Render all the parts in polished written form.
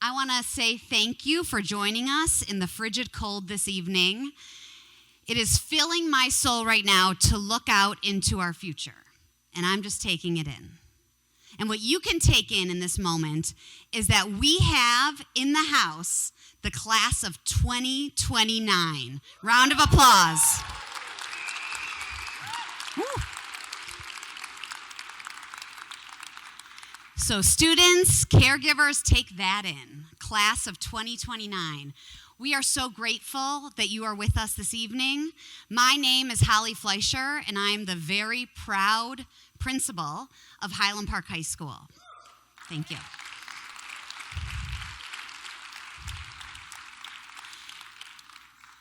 I want to say thank you for joining us in the frigid cold this evening. It is filling my soul right now to look out into our future, and I'm just taking it in. And what you can take in this moment is that we have in the house the class of 2029. Round of applause. Woo. So students, caregivers, take that in. Class of 2029. We are so grateful that you are with us this evening. My name is Holly Fleischer, and I'm the very proud principal of Highland Park High School. Thank you.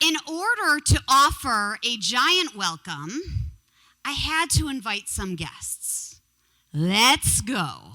In order to offer a giant welcome, I had to invite some guests. Let's go.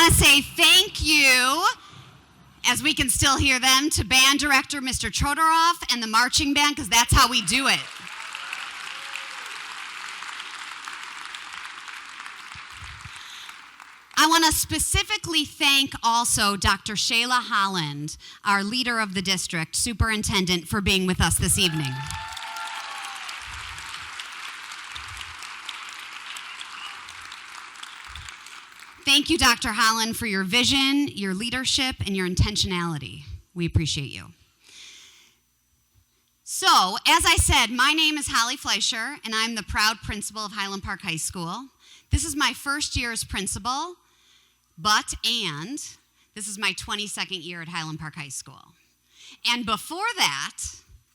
want to say thank you, as we can still hear them, to band director Mr. Chodorov and the marching band, because that's how we do it. I want to specifically thank also Dr. Shayla Holland, our leader of the district, superintendent, for being with us this evening. Thank you, Dr. Holland, for your vision, your leadership, and your intentionality. We appreciate you. So, as I said, my name is Holly Fleischer, and I'm the proud principal of Highland Park High School. This is my first year as principal, and this is my 22nd year at Highland Park High School. And before that,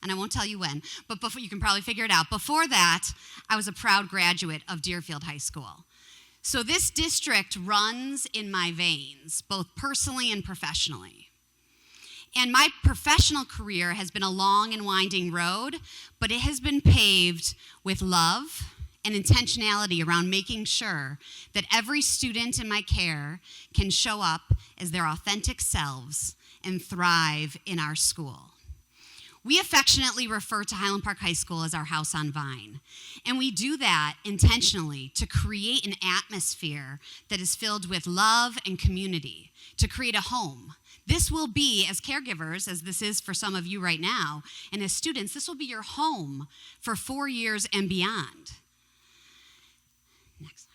and I won't tell you when, but before, you can probably figure it out. Before that, I was a proud graduate of Deerfield High School. So this district runs in my veins, both personally and professionally. And my professional career has been a long and winding road, but it has been paved with love and intentionality around making sure that every student in my care can show up as their authentic selves and thrive in our school. We affectionately refer to Highland Park High School as our house on Vine. And we do that intentionally to create an atmosphere that is filled with love and community, to create a home. This will be, as caregivers, as this is for some of you right now, and as students, this will be your home for 4 years and beyond. Next slide.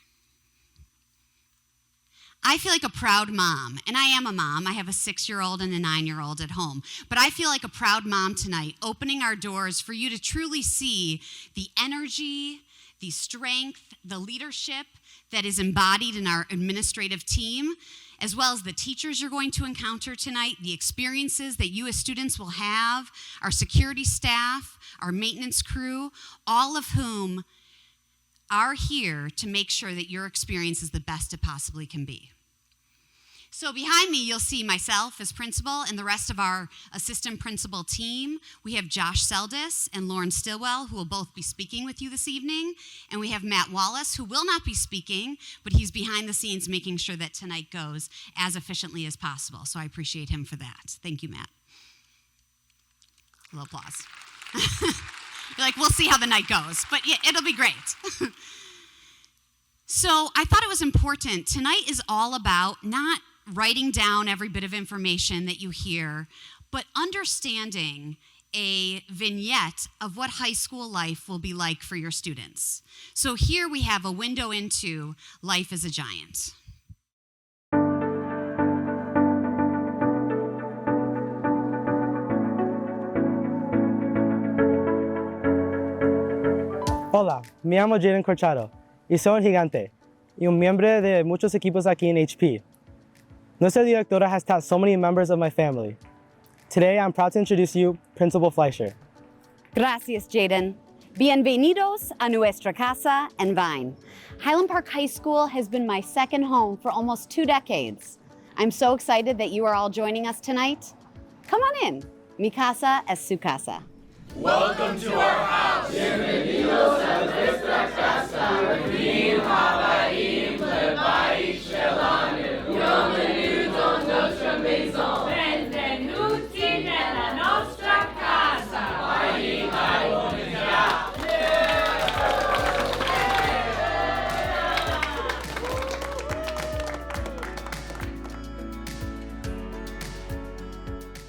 I feel like a proud mom, and I am a mom. I have a 6-year-old and a 9-year-old at home. But I feel like a proud mom tonight, opening our doors for you to truly see the energy, the strength, the leadership that is embodied in our administrative team, as well as the teachers you're going to encounter tonight, the experiences that you as students will have, our security staff, our maintenance crew, all of whom are here to make sure that your experience is the best it possibly can be. So behind me, you'll see myself as principal and the rest of our assistant principal team. We have Josh Seldis and Lauren Stillwell, who will both be speaking with you this evening. And we have Matt Wallace, who will not be speaking, but he's behind the scenes making sure that tonight goes as efficiently as possible. So I appreciate him for that. Thank you, Matt. A little applause. You're like, we'll see how the night goes, but yeah, it'll be great. So I thought it was important. Tonight is all about not writing down every bit of information that you hear, but understanding a vignette of what high school life will be like for your students. So here we have a window into life as a giant. Hola, me llamo Jaden Corchado y soy un gigante y un miembro de muchos equipos aquí en HP. Nuestra directora has taught so many members of my family. Today, I'm proud to introduce you Principal Fleischer. Gracias, Jaden. Bienvenidos a nuestra casa en Vine. Highland Park High School has been my second home for almost 2 decades. I'm so excited that you are all joining us tonight. Come on in. Mi casa es su casa. Welcome to our house. Bienvenidos a nuestra casa. Brim habaim lebayit shelanu. Bienvenidos a nuestra maison. Benvenuti nella nostra casa. Bayim ha'onia.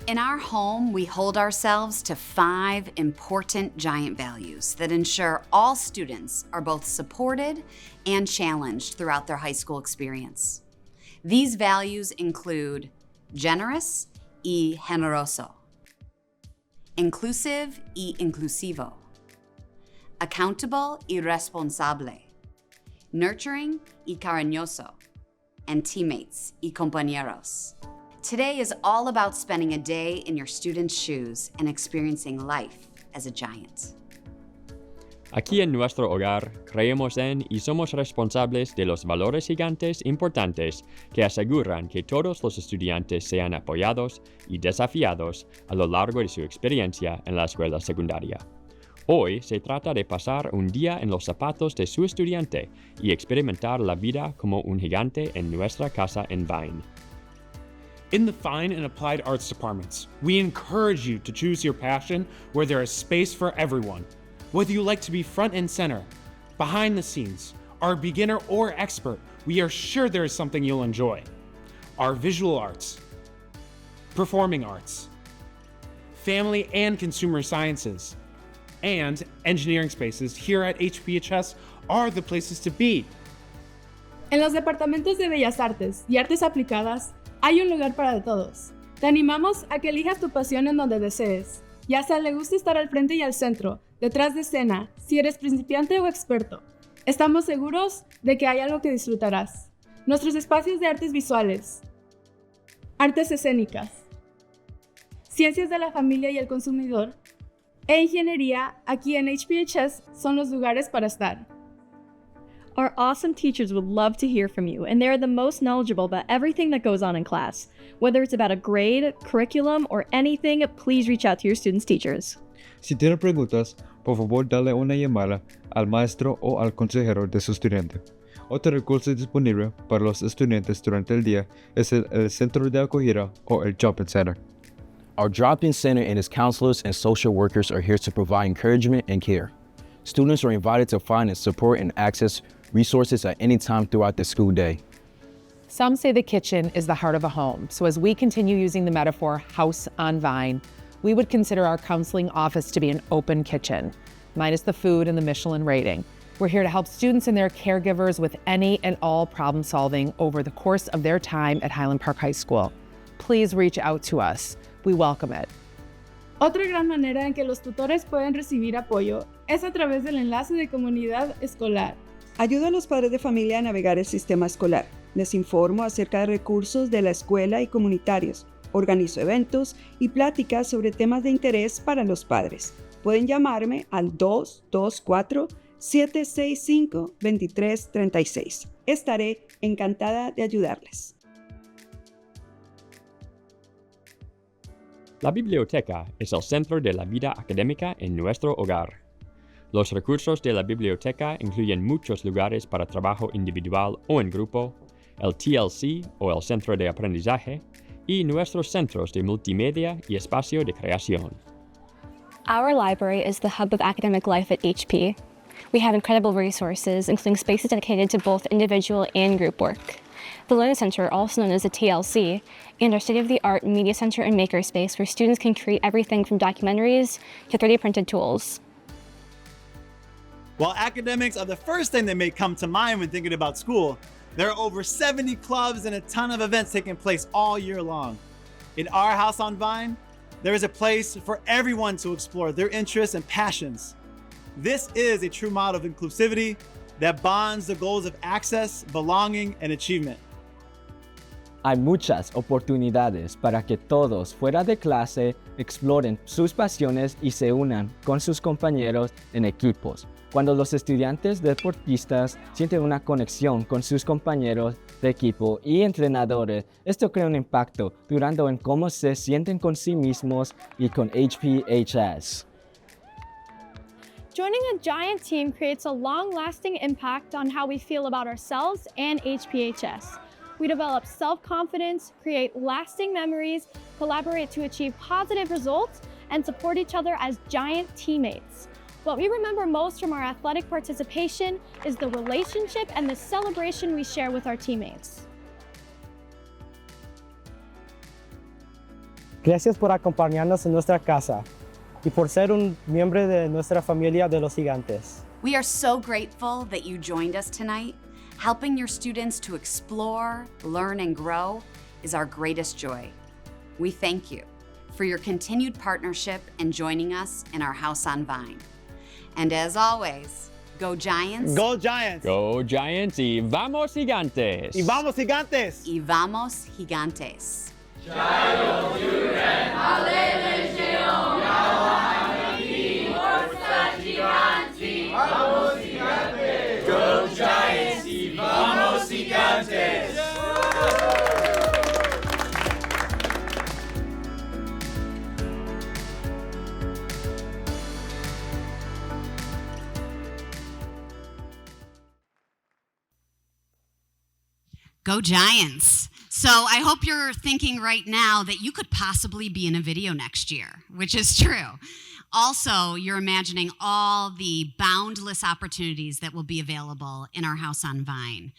In our home, we hold ourselves to 5 important giant values that ensure all students are both supported and challenged throughout their high school experience. These values include generous y generoso, inclusive y inclusivo, accountable y responsable, nurturing y cariñoso, and teammates y compañeros. Today is all about spending a day in your students' shoes and experiencing life as a giant. Aquí en nuestro hogar, creemos en y somos responsables de los valores gigantes importantes que aseguran que todos los estudiantes sean apoyados y desafiados a lo largo de su experiencia en la escuela secundaria. Hoy se trata de pasar un día en los zapatos de su estudiante y experimentar la vida como un gigante en nuestra casa en Vine. In the Fine and Applied Arts departments, we encourage you to choose your passion where there is space for everyone. Whether you like to be front and center, behind the scenes, or beginner or expert, we are sure there is something you'll enjoy. Our visual arts, performing arts, family and consumer sciences, and engineering spaces here at HPHS are the places to be. En los departamentos de Bellas Artes y Artes Aplicadas hay un lugar para todos. Te animamos a que elijas tu pasión en donde desees, ya sea le guste estar al frente y al centro, detrás de escena, si eres principiante o experto. Estamos seguros de que hay algo que disfrutarás. Nuestros espacios de artes visuales, artes escénicas, ciencias de la familia y el consumidor, e ingeniería aquí en HPHS son los lugares para estar. Our awesome teachers would love to hear from you, and they are the most knowledgeable about everything that goes on in class. Whether it's about a grade, curriculum, or anything, please reach out to your students' teachers. Si tiene preguntas, por favor dale una llamada al maestro o al consejero de su estudiante. Otro recurso disponible para los estudiantes durante el día es el centro de acogida o el Drop-In Center. Our Drop-In Center and its counselors and social workers are here to provide encouragement and care. Students are invited to find and support and access resources at any time throughout the school day. Some say the kitchen is the heart of a home, so as we continue using the metaphor house on Vine, we would consider our counseling office to be an open kitchen, minus the food and the Michelin rating. We're here to help students and their caregivers with any and all problem solving over the course of their time at Highland Park High School. Please reach out to us. We welcome it. Otra gran manera en que los tutores pueden recibir apoyo es a través del enlace de comunidad escolar. Ayudo a los padres de familia a navegar el sistema escolar. Les informo acerca de recursos de la escuela y comunitarios. Organizo eventos y pláticas sobre temas de interés para los padres. Pueden llamarme al 224-765-2336. Estaré encantada de ayudarles. La biblioteca es el centro de la vida académica en nuestro hogar. Los recursos de la biblioteca incluyen muchos lugares para trabajo individual o en grupo, el TLC o el centro de aprendizaje, y nuestros centros de multimedia y espacio de creación. Our library is the hub of academic life at HP. We have incredible resources, including spaces dedicated to both individual and group work. The Learning Center, also known as the TLC, and our state-of-the-art Media Center and Makerspace, where students can create everything from documentaries to 3D printed tools. While academics are the first thing that may come to mind when thinking about school, there are over 70 clubs and a ton of events taking place all year long. In our House on Vine, there is a place for everyone to explore their interests and passions. This is a true model of inclusivity that bonds the goals of access, belonging, and achievement. Hay muchas oportunidades para que todos fuera de clase exploren sus pasiones y se unan con sus compañeros en equipos. Cuando los estudiantes deportistas sienten una conexión con sus compañeros de equipo y entrenadores, esto crea un impacto durando en cómo se sienten con sí mismos y con HPHS. Joining a giant team creates a long-lasting impact on how we feel about ourselves and HPHS. We develop self-confidence, create lasting memories, collaborate to achieve positive results, and support each other as giant teammates. What we remember most from our athletic participation is the relationship and the celebration we share with our teammates. Gracias por acompañarnos en nuestra casa y por ser un miembro de nuestra familia de los gigantes. We are so grateful that you joined us tonight. Helping your students to explore, learn, and grow is our greatest joy. We thank you for your continued partnership and joining us in our House on Vine. And as always, go Giants. Go Giants. Go Giants y vamos gigantes. Y vamos gigantes. Y vamos gigantes. Child children, Hallelujah, Yahweh, Forza Giganti, vamos gigantes. Go Giants y vamos gigantes. Go Giants. So I hope you're thinking right now that you could possibly be in a video next year, which is true. Also, you're imagining all the boundless opportunities that will be available in our House on Vine.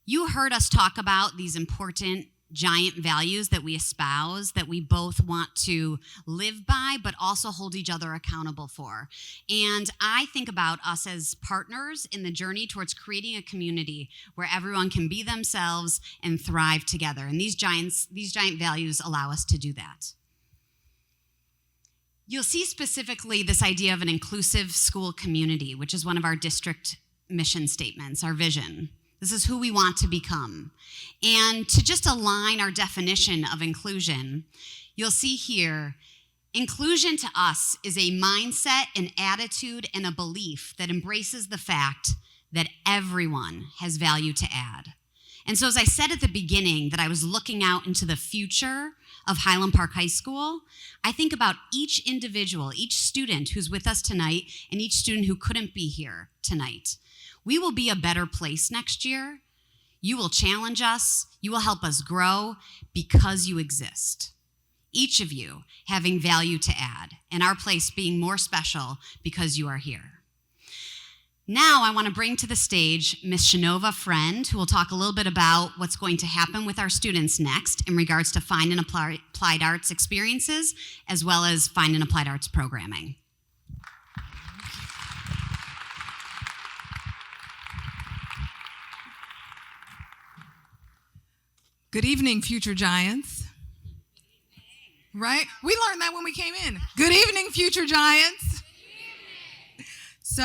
You heard us talk about these important giant values that we espouse, that we both want to live by, but also hold each other accountable for. And I think about us as partners in the journey towards creating a community where everyone can be themselves and thrive together. And these giant values allow us to do that. You'll see specifically this idea of an inclusive school community, which is one of our district mission statements, our vision. This is who we want to become. And to just align our definition of inclusion, you'll see here, inclusion to us is a mindset, an attitude, and a belief that embraces the fact that everyone has value to add. And so as I said at the beginning that I was looking out into the future of Highland Park High School, I think about each individual, each student who's with us tonight, and each student who couldn't be here tonight. We will be a better place next year. You will challenge us. You will help us grow because you exist. Each of you having value to add, and our place being more special because you are here. Now I want to bring to the stage Ms. Shinova Friend, who will talk a little bit about what's going to happen with our students next in regards to fine and applied arts experiences, as well as fine and applied arts programming. Good evening, future Giants. Right? We learned that when we came in. Good evening, future Giants. So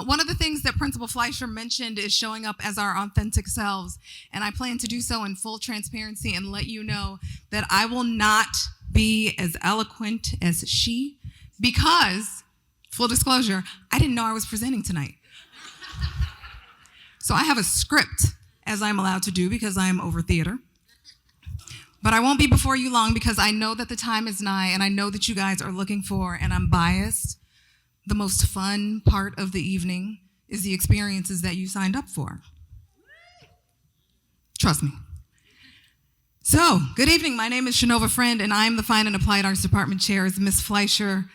one of the things that Principal Fleischer mentioned is showing up as our authentic selves, and I plan to do so in full transparency and let you know that I will not be as eloquent as she, because, full disclosure, I didn't know I was presenting tonight. So I have a script, as I'm allowed to do because I am over theater. But I won't be before you long because I know that the time is nigh, and I know that you guys are looking for, and I'm biased, the most fun part of the evening is the experiences that you signed up for. Trust me. So, good evening. My name is Shinova Friend, and I am the Fine and Applied Arts Department Chair, as Ms. Fleischer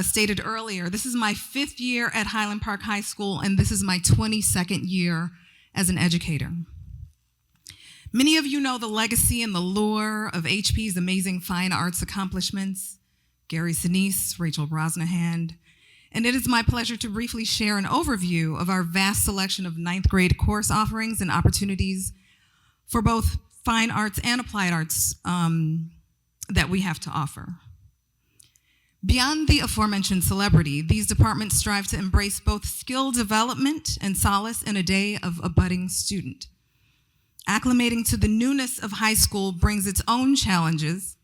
stated earlier. This is my 5th year at Highland Park High School, and this is my 22nd year as an educator. Many of you know the legacy and the lure of HP's amazing fine arts accomplishments, Gary Sinise, Rachel Brosnahan, and it is my pleasure to briefly share an overview of our vast selection of 9th grade course offerings and opportunities for both fine arts and applied arts that we have to offer. Beyond the aforementioned celebrity, these departments strive to embrace both skill development and solace in a day of a budding student. Acclimating to the newness of high school brings its own challenges.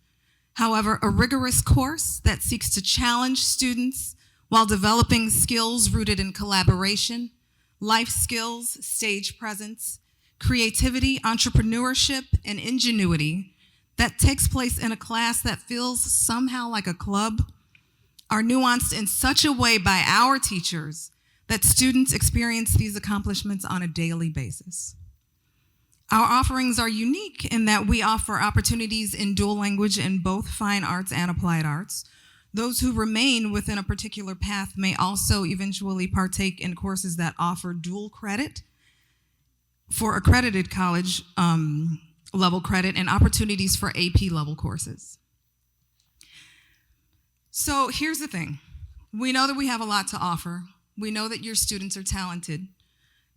However, a rigorous course that seeks to challenge students while developing skills rooted in collaboration, life skills, stage presence, creativity, entrepreneurship, and ingenuity that takes place in a class that feels somehow like a club are nuanced in such a way by our teachers that students experience these accomplishments on a daily basis. Our offerings are unique in that we offer opportunities in dual language in both fine arts and applied arts. Those who remain within a particular path may also eventually partake in courses that offer dual credit for accredited college level credit and opportunities for AP level courses. So here's the thing. We know that we have a lot to offer. We know that your students are talented.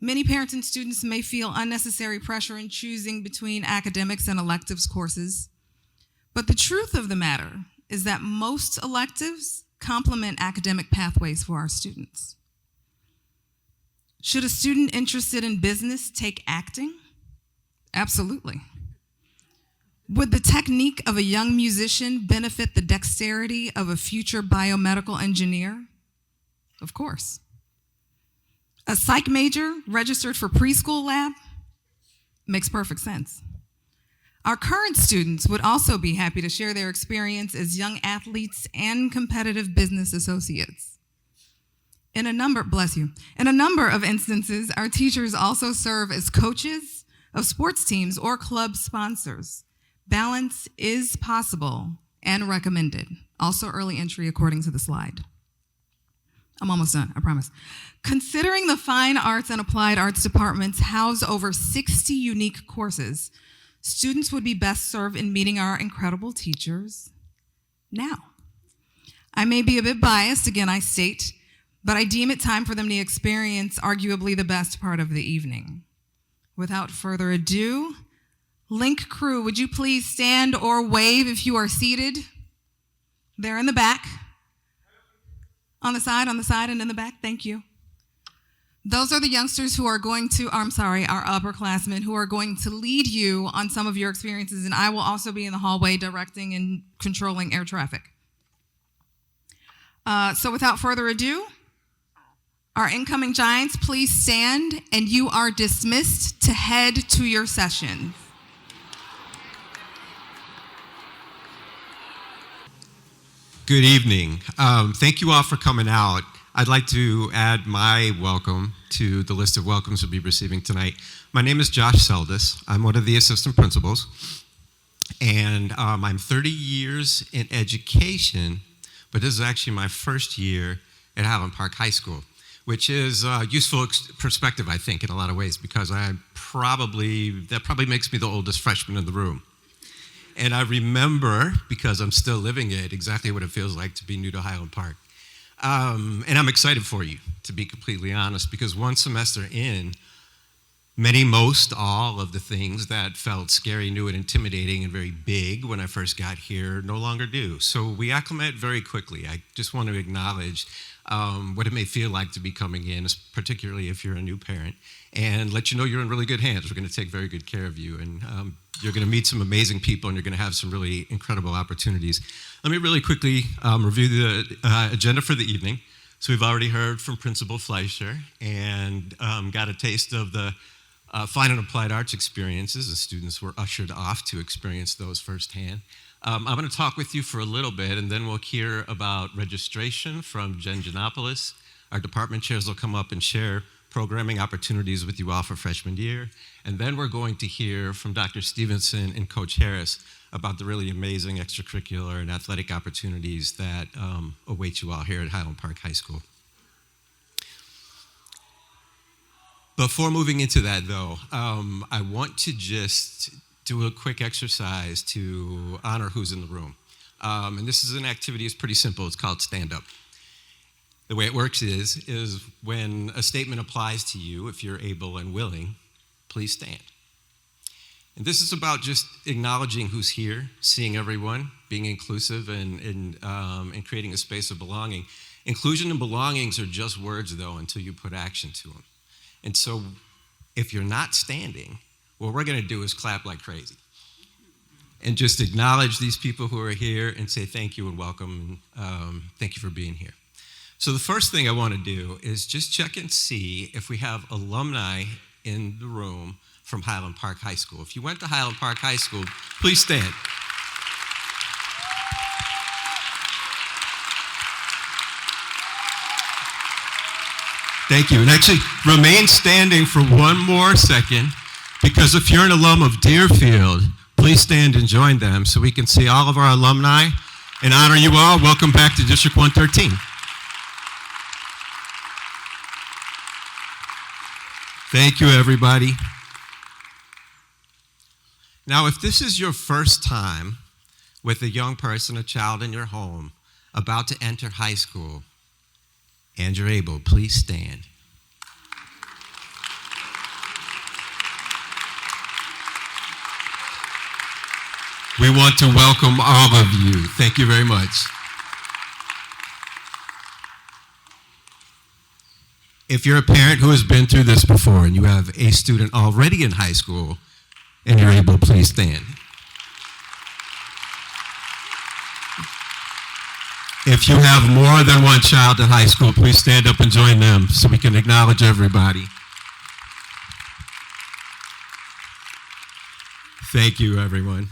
Many parents and students may feel unnecessary pressure in choosing between academics and electives courses. But the truth of the matter is that most electives complement academic pathways for our students. Should a student interested in business take acting? Absolutely. Would the technique of a young musician benefit the dexterity of a future biomedical engineer? Of course. A psych major registered for preschool lab? Makes perfect sense. Our current students would also be happy to share their experience as young athletes and competitive business associates. In a number of instances, our teachers also serve as coaches, of sports teams or club sponsors. Balance is possible and recommended. Also early entry according to the slide. I'm almost done, I promise. Considering the Fine Arts and Applied Arts departments house over 60 unique courses, students would be best served in meeting our incredible teachers now. I may be a bit biased, again, I state, but I deem it time for them to experience arguably the best part of the evening. Without further ado, Link crew, would you please stand or wave if you are seated? There in the back. On the side, and in the back, thank you. Those are the youngsters who are going to, our upperclassmen who are going to lead you on some of your experiences, and I will also be in the hallway directing and controlling air traffic. So without further ado, our incoming Giants, please stand, and you are dismissed to head to your session. Good evening. Thank you all for coming out. I'd like to add my welcome to the list of welcomes we'll be receiving tonight. My name is Josh Seldis. I'm one of the assistant principals, and I'm 30 years in education, but this is actually my first year at Highland Park High School, which is a useful perspective, I think, in a lot of ways, because that probably makes me the oldest freshman in the room. And I remember, because I'm still living it, exactly what it feels like to be new to Highland Park. And I'm excited for you, to be completely honest, because one semester in, most all of the things that felt scary, new, and intimidating and very big when I first got here no longer do. So we acclimate very quickly. I just want to acknowledge what it may feel like to be coming in, particularly if you're a new parent, and let you know you're in really good hands. We're going to take very good care of you, and you're going to meet some amazing people, and you're going to have some really incredible opportunities. Let me really quickly review the agenda for the evening. So we've already heard from Principal Fleischer and got a taste of the Fine and Applied Arts experiences. The students were ushered off to experience those firsthand. I'm going to talk with you for a little bit, and then we'll hear about registration from Jen Janopoulos. Our department chairs will come up and share programming opportunities with you all for freshman year. And then we're going to hear from Dr. Stevenson and Coach Harris about the really amazing extracurricular and athletic opportunities that await you all here at Highland Park High School. Before moving into that, though, I want to just do a quick exercise to honor who's in the room. And this is an activity, it's pretty simple, it's called Stand Up. The way it works is when a statement applies to you, if you're able and willing, please stand. And this is about just acknowledging who's here, seeing everyone, being inclusive, and creating a space of belonging. Inclusion and belongings are just words, though, until you put action to them. And so if you're not standing, what we're going to do is clap like crazy and just acknowledge these people who are here and say thank you and welcome, and thank you for being here. So the first thing I want to do is just check and see if we have alumni in the room from Highland Park High School. If you went to Highland Park High School, please stand. Thank you. And actually, remain standing for one more second, because if you're an alum of Deerfield, please stand and join them so we can see all of our alumni and honor you all. Welcome back to District 113. Thank you, everybody. Now, if this is your first time with a young person, a child in your home, about to enter high school, and you're able, please stand. We want to welcome all of you. Thank you very much. If you're a parent who has been through this before and you have a student already in high school and you're able, please stand. If you have more than one child in high school, please stand up and join them so we can acknowledge everybody. Thank you, everyone.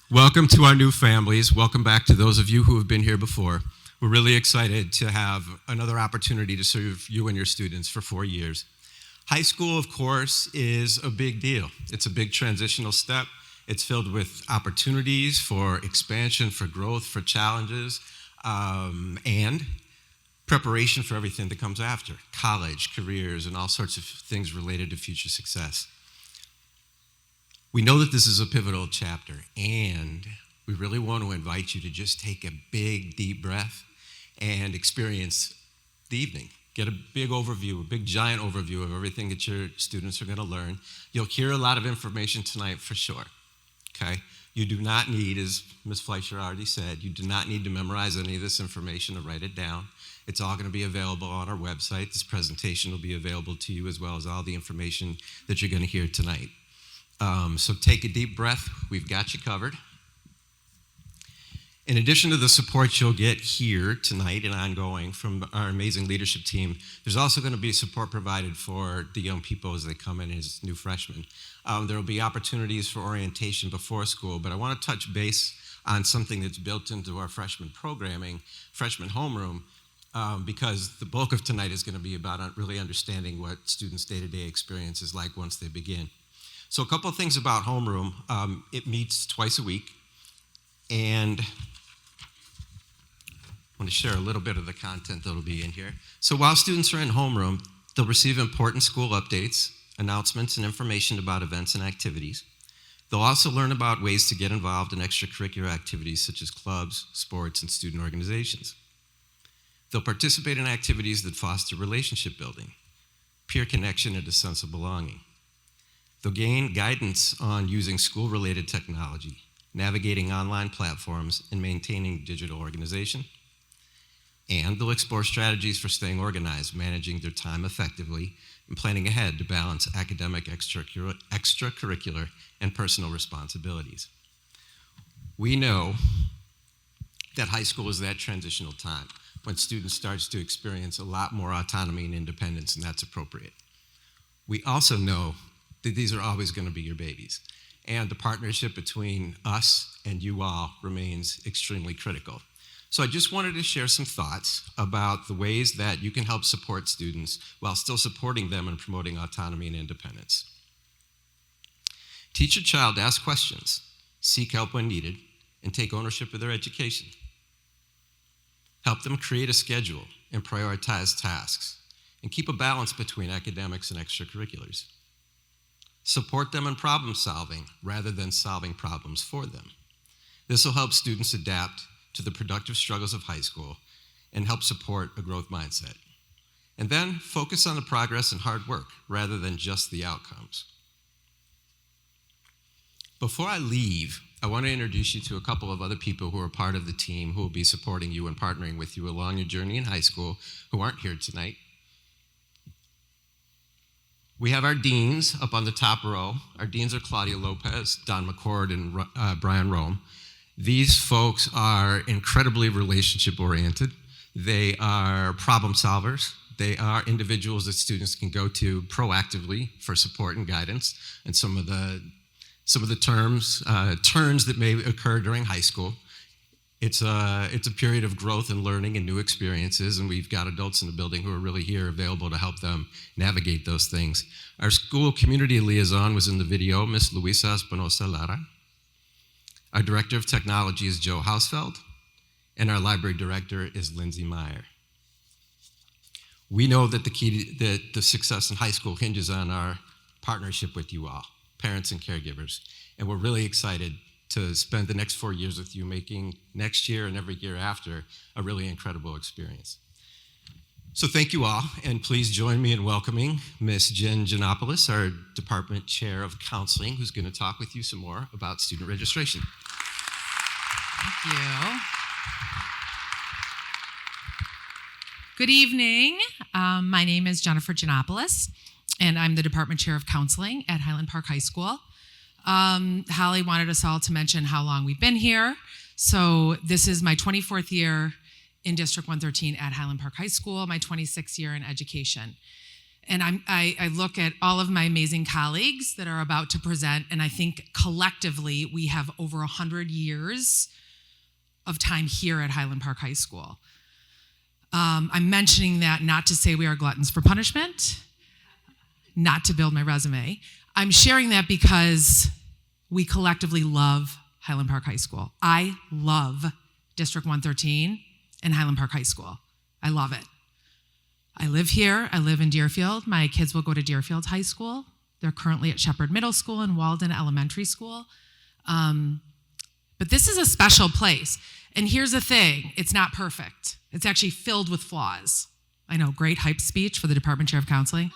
Welcome to our new families. Welcome back to those of you who have been here before. We're really excited to have another opportunity to serve you and your students for 4 years. High school, of course, is a big deal. It's a big transitional step. It's filled with opportunities for expansion, for growth, for challenges, and preparation for everything that comes after, college, careers, and all sorts of things related to future success. We know that this is a pivotal chapter, and we really want to invite you to just take a big, deep breath and experience the evening. Get a big overview, a big giant overview of everything that your students are going to learn. You'll hear a lot of information tonight for sure, okay? You do not need, as Ms. Fleischer already said, you do not need to memorize any of this information or write it down. It's all going to be available on our website. This presentation will be available to you as well as all the information that you're going to hear tonight. So take a deep breath. We've got you covered. In addition to the support you'll get here tonight and ongoing from our amazing leadership team, there's also going to be support provided for the young people as they come in as new freshmen. There will be opportunities for orientation before school, but I want to touch base on something that's built into our freshman programming, freshman homeroom, because the bulk of tonight is going to be about really understanding what students' day-to-day experience is like once they begin. So a couple of things about homeroom. It meets twice a week, and I want to share a little bit of the content that will be in here. So while students are in homeroom, they'll receive important school updates, announcements, and information about events and activities. They'll also learn about ways to get involved in extracurricular activities such as clubs, sports, and student organizations. They'll participate in activities that foster relationship building, peer connection, and a sense of belonging. They'll gain guidance on using school-related technology, navigating online platforms, and maintaining digital organization. And they'll explore strategies for staying organized, managing their time effectively, and planning ahead to balance academic, extracurricular, and personal responsibilities. We know that high school is that transitional time when students start to experience a lot more autonomy and independence, and that's appropriate. We also know that these are always going to be your babies, and the partnership between us and you all remains extremely critical. So I just wanted to share some thoughts about the ways that you can help support students while still supporting them and promoting autonomy and independence. Teach your child to ask questions, seek help when needed, and take ownership of their education. Help them create a schedule and prioritize tasks, and keep a balance between academics and extracurriculars. Support them in problem solving rather than solving problems for them. This will help students adapt to the productive struggles of high school and help support a growth mindset. And then focus on the progress and hard work rather than just the outcomes. Before I leave, I want to introduce you to a couple of other people who are part of the team who will be supporting you and partnering with you along your journey in high school who aren't here tonight. We have our deans up on the top row. Our deans are Claudia Lopez, Don McCord, and Brian Rome. These folks are incredibly relationship-oriented. They are problem solvers. They are individuals that students can go to proactively for support and guidance. And some of the turns that may occur during high school. It's a period of growth and learning and new experiences, and we've got adults in the building who are really here available to help them navigate those things. Our school community liaison was in the video, Miss Luisa Espinosa Lara. Our director of technology is Joe Hausfeld, and our library director is Lindsay Meyer. We know that the success in high school hinges on our partnership with you all, parents and caregivers, and we're really excited to spend the next 4 years with you, making next year and every year after a really incredible experience. So thank you all, and please join me in welcoming Ms. Jen Giannopoulos, our Department Chair of Counseling, who's going to talk with you some more about student registration. Thank you. Good evening. My name is Jennifer Giannopoulos, and I'm the Department Chair of Counseling at Highland Park High School. Holly wanted us all to mention how long we've been here. So this is my 24th year in District 113 at Highland Park High School, my 26th year in education. And I look at all of my amazing colleagues that are about to present, and I think collectively we have over 100 years of time here at Highland Park High School. I'm mentioning that not to say we are gluttons for punishment, not to build my resume. I'm sharing that because we collectively love Highland Park High School. I love District 113 and Highland Park High School. I love it. I live here. I live in Deerfield. My kids will go to Deerfield High School. They're currently at Shepherd Middle School and Walden Elementary School. But this is a special place. And here's the thing, it's not perfect. It's actually filled with flaws. I know, great hype speech for the Department Chair of Counseling.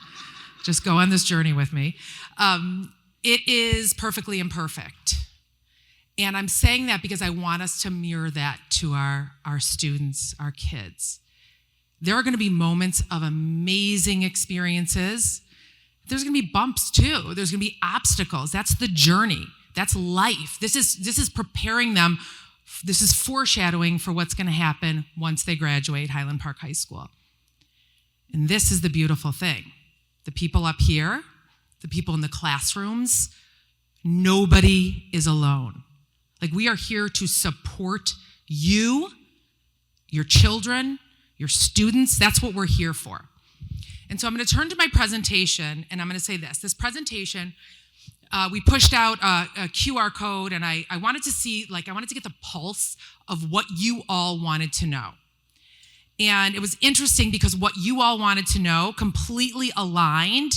Just go on this journey with me. It is perfectly imperfect. And I'm saying that because I want us to mirror that to our students, our kids. There are gonna be moments of amazing experiences. There's gonna be bumps too. There's gonna be obstacles. That's the journey. That's life. This is preparing them. This is foreshadowing for what's gonna happen once they graduate Highland Park High School. And this is the beautiful thing. The people up here, the people in the classrooms, nobody is alone. Like, we are here to support you, your children, your students. That's what we're here for. And so I'm going to turn to my presentation, and I'm going to say this. This presentation, we pushed out a QR code, and I wanted to see, I wanted to get the pulse of what you all wanted to know. And it was interesting because what you all wanted to know completely aligned,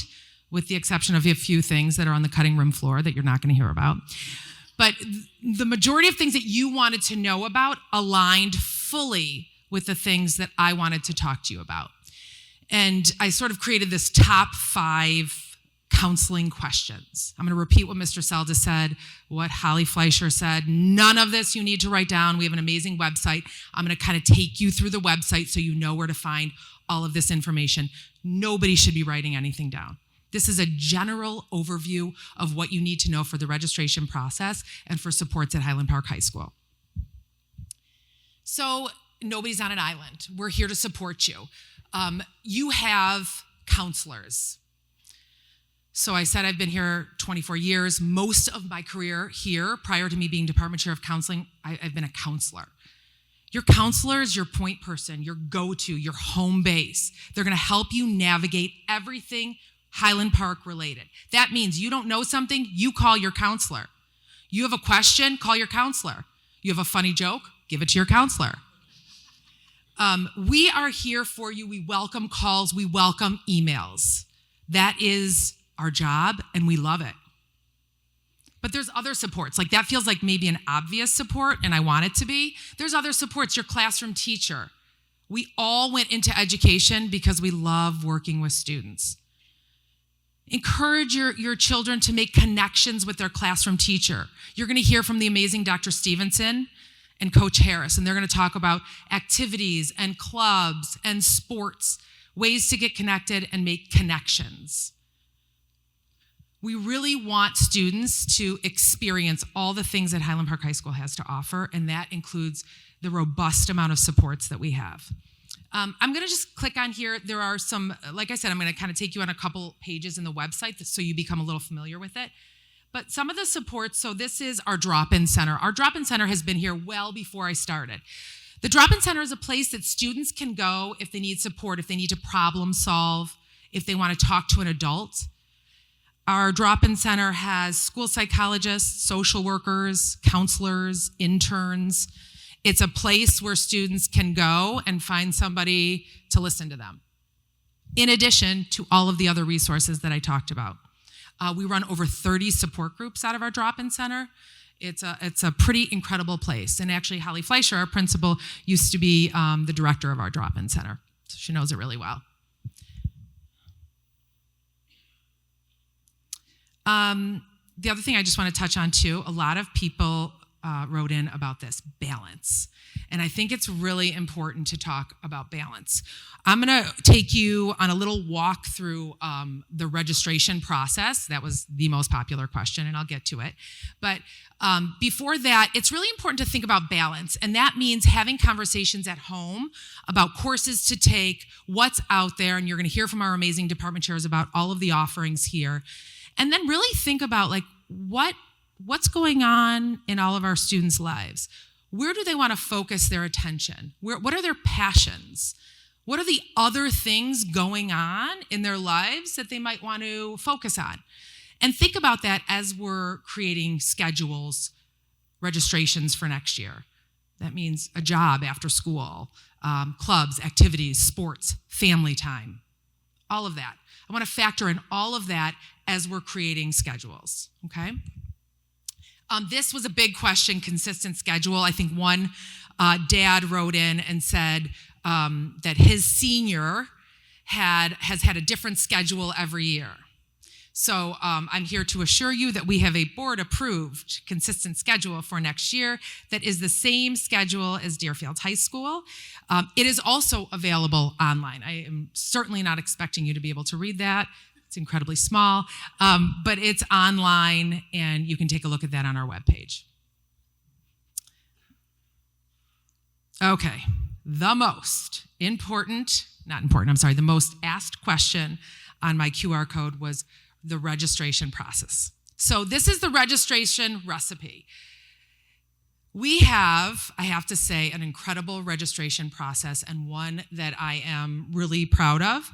with the exception of a few things that are on the cutting room floor that you're not going to hear about. But the majority of things that you wanted to know about aligned fully with the things that I wanted to talk to you about. And I sort of created this top 5 counseling questions. I'm going to repeat what Mr. Seldes said, what Holly Fleischer said. None of this you need to write down. We have an amazing website. I'm going to kind of take you through the website so you know where to find all of this information. Nobody should be writing anything down. This is a general overview of what you need to know for the registration process and for supports at Highland Park High School. So nobody's on an island. We're here to support you. You have counselors. So I said I've been here 24 years. Most of my career here, prior to me being Department Chair of Counseling, I've been a counselor. Your counselor is your point person, your go-to, your home base. They're gonna help you navigate everything Highland Park related. That means you don't know something, you call your counselor. You have a question, call your counselor. You have a funny joke, give it to your counselor. We are here for you. We welcome calls, we welcome emails. That is our job, and we love it. But there's other supports. That feels like maybe an obvious support, and I want it to be. There's other supports, your classroom teacher. We all went into education because we love working with students. Encourage your children to make connections with their classroom teacher. You're gonna hear from the amazing Dr. Stevenson and Coach Harris, and they're gonna talk about activities and clubs and sports, ways to get connected and make connections. We really want students to experience all the things that Highland Park High School has to offer, and that includes the robust amount of supports that we have. I'm gonna just click on here. There are some, like I said, I'm gonna kind of take you on a couple pages in the website so you become a little familiar with it. But some of the supports, so this is our drop-in center. Our drop-in center has been here well before I started. The drop-in center is a place that students can go if they need support, if they need to problem solve, if they want to talk to an adult. Our drop-in center has school psychologists, social workers, counselors, interns. It's a place where students can go and find somebody to listen to them, in addition to all of the other resources that I talked about. We run over 30 support groups out of our drop-in center. It's a pretty incredible place. And actually, Holly Fleischer, our principal, used to be the director of our drop-in center. So she knows it really well. The other thing I just want to touch on too, a lot of people wrote in about this, balance. And I think it's really important to talk about balance. I'm gonna take you on a little walk through the registration process. That was the most popular question, and I'll get to it. But before that, it's really important to think about balance. And that means having conversations at home about courses to take, what's out there, and you're gonna hear from our amazing department chairs about all of the offerings here. And then really think about what's going on in all of our students' lives. Where do they want to focus their attention? What are their passions? What are the other things going on in their lives that they might want to focus on? And think about that as we're creating schedules, registrations for next year. That means a job after school, clubs, activities, sports, family time, all of that. I want to factor in all of that as we're creating schedules, okay? This was a big question, consistent schedule. I think one dad wrote in and said that his senior has had a different schedule every year. So I'm here to assure you that we have a board-approved consistent schedule for next year that is the same schedule as Deerfield High School. It is also available online. I am certainly not expecting you to be able to read that. It's incredibly small, but it's online, and you can take a look at that on our webpage. Okay, the most the most asked question on my QR code was the registration process. So this is the registration recipe. We have, I have to say, an incredible registration process, and one that I am really proud of.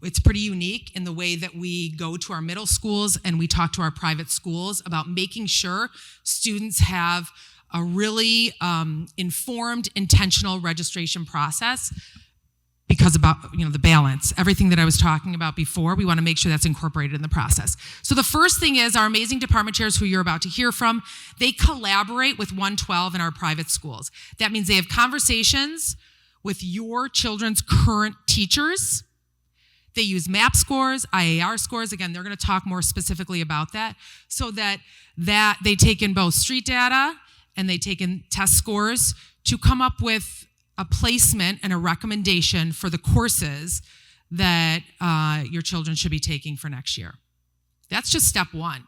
It's pretty unique in the way that we go to our middle schools and we talk to our private schools about making sure students have a really informed, intentional registration process, because about the balance, everything that I was talking about before, we want to make sure that's incorporated in the process. So the first thing is our amazing department chairs who you're about to hear from, they collaborate with 112 in our private schools. That means they have conversations with your children's current teachers. They use MAP scores, IAR scores. Again, they're going to talk more specifically about that, so that they take in both street data and they take in test scores to come up with a placement and a recommendation for the courses that your children should be taking for next year. That's just step one.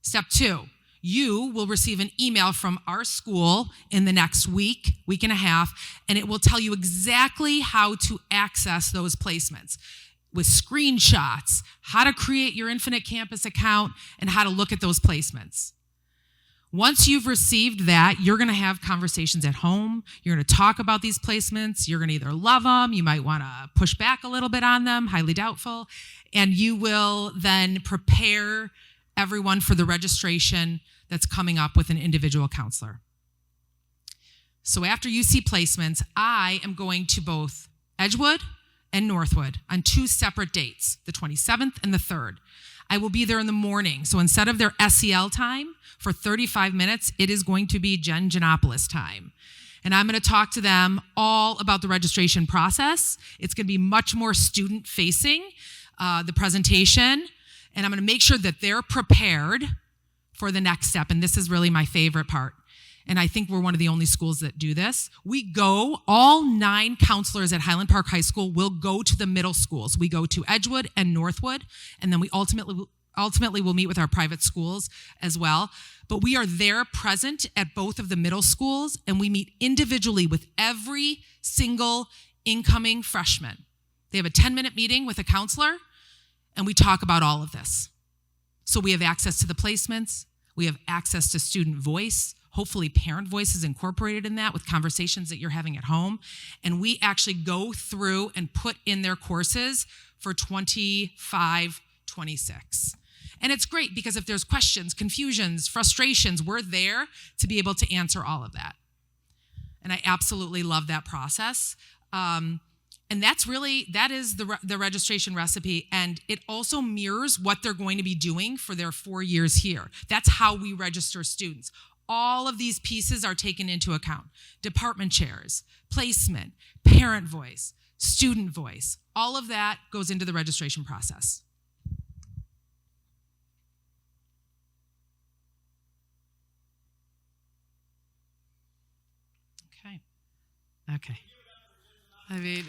Step two, you will receive an email from our school in the next week and a half, and it will tell you exactly how to access those placements with screenshots, how to create your Infinite Campus account, and how to look at those placements. Once you've received that, you're going to have conversations at home. You're going to talk about these placements. You're going to either love them, you might want to push back a little bit on them, highly doubtful, and you will then prepare everyone for the registration that's coming up with an individual counselor. So after you see placements, I am going to both Edgewood and Northwood on 2 separate dates, the 27th and the 3rd. I will be there in the morning. So instead of their SEL time for 35 minutes, it is going to be Jen Giannopoulos time. And I'm going to talk to them all about the registration process. It's going to be much more student-facing, the presentation. And I'm going to make sure that they're prepared for the next step. And this is really my favorite part. And I think we're one of the only schools that do this. All 9 counselors at Highland Park High School will go to the middle schools. We go to Edgewood and Northwood, and then we ultimately will meet with our private schools as well. But we are there present at both of the middle schools, and we meet individually with every single incoming freshman. They have a 10-minute meeting with a counselor, and we talk about all of this. So we have access to the placements, we have access to student voice. Hopefully parent voice is incorporated in that with conversations that you're having at home. And we actually go through and put in their courses for 25, 26. And it's great because if there's questions, confusions, frustrations, we're there to be able to answer all of that. And I absolutely love that process. And that is the registration recipe, and it also mirrors what they're going to be doing for their 4 years here. That's how we register students. All of these pieces are taken into account. Department chairs, placement, parent voice, student voice, all of that goes into the registration process. Okay. I mean,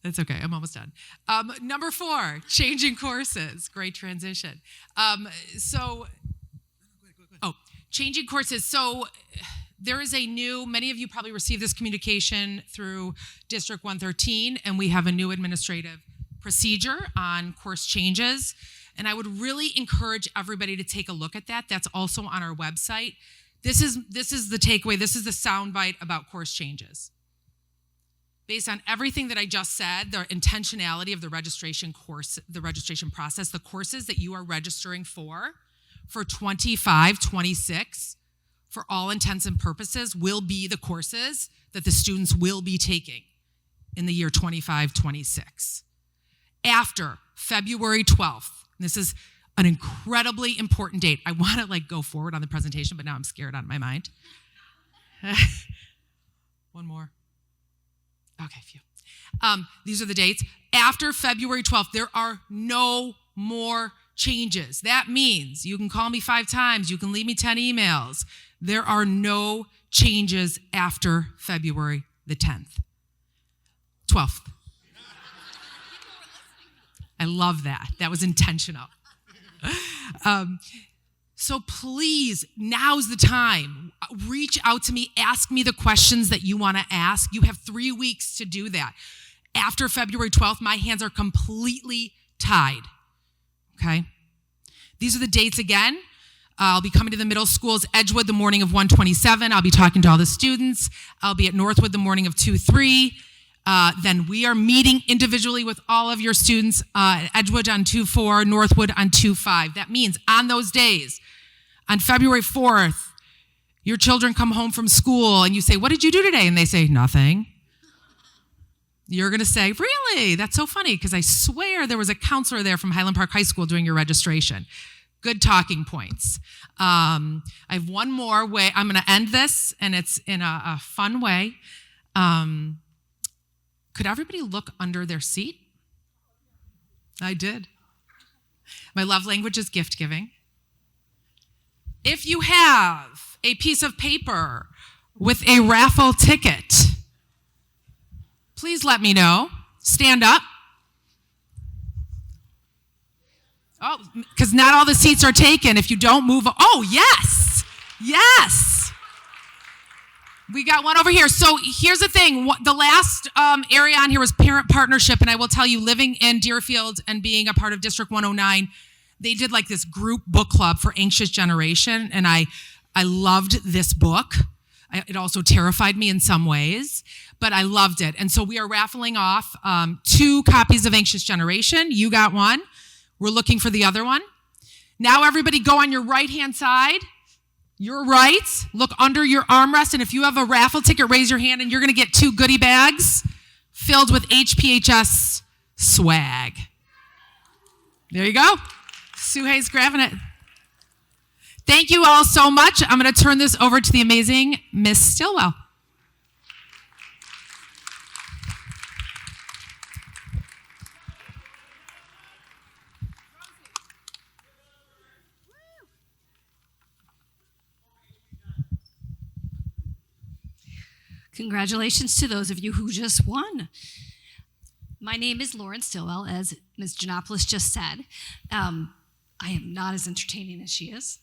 it's okay, I'm almost done. Number 4, changing courses. Great transition. Changing courses. So there is many of you probably received this communication through District 113, and we have a new administrative procedure on course changes. And I would really encourage everybody to take a look at that. That's also on our website. This is the takeaway. This is the soundbite about course changes. Based on everything that I just said, the intentionality of the registration process, the courses that you are registering for 25-26, for all intents and purposes, will be the courses that the students will be taking in the year 25-26. After February 12th, this is an incredibly important date. I want to go forward on the presentation, but now I'm scared out of my mind. One more. Okay, phew. These are the dates. After February 12th, there are no more changes. That means you can call me 5 times, you can leave me 10 emails. There are no changes after February the 12th. I love that. That was intentional. So please, now's the time. Reach out to me, ask me the questions that you want to ask. You have 3 weeks to do that. After February 12th, my hands are completely tied, okay? These are the dates again. I'll be coming to the middle schools, Edgewood the morning of 1/27. I'll be talking to all the students. I'll be at Northwood the morning of 2/3. Then we are meeting individually with all of your students, Edgewood on 2/4, Northwood on 2/5. That means on those days, on February 4th, your children come home from school and you say, "What did you do today?" And they say, "Nothing." You're going to say, "Really? That's so funny, because I swear there was a counselor there from Highland Park High School doing your registration." Good talking points. I have one more way. I'm going to end this, and it's in a fun way. Could everybody look under their seat? I did. My love language is gift giving. If you have a piece of paper with a raffle ticket, please let me know. Stand up. Oh, because not all the seats are taken. If you don't move, oh, yes, yes. We got one over here. So here's the thing. The last area on here was parent partnership, and I will tell you, living in Deerfield and being a part of District 109, they did this group book club for Anxious Generation, and I loved this book. It also terrified me in some ways, but I loved it. And so we are raffling off 2 copies of Anxious Generation. You got one. We're looking for the other one. Now everybody go on your right-hand side. Your right, look under your armrest, and if you have a raffle ticket, raise your hand, and you're going to get 2 goodie bags filled with HPHS swag. There you go. Suhei's grabbing it. Thank you all so much. I'm going to turn this over to the amazing Miss Stillwell. Congratulations to those of you who just won. My name is Lauren Stillwell, as Ms. Giannopoulos just said. I am not as entertaining as she is,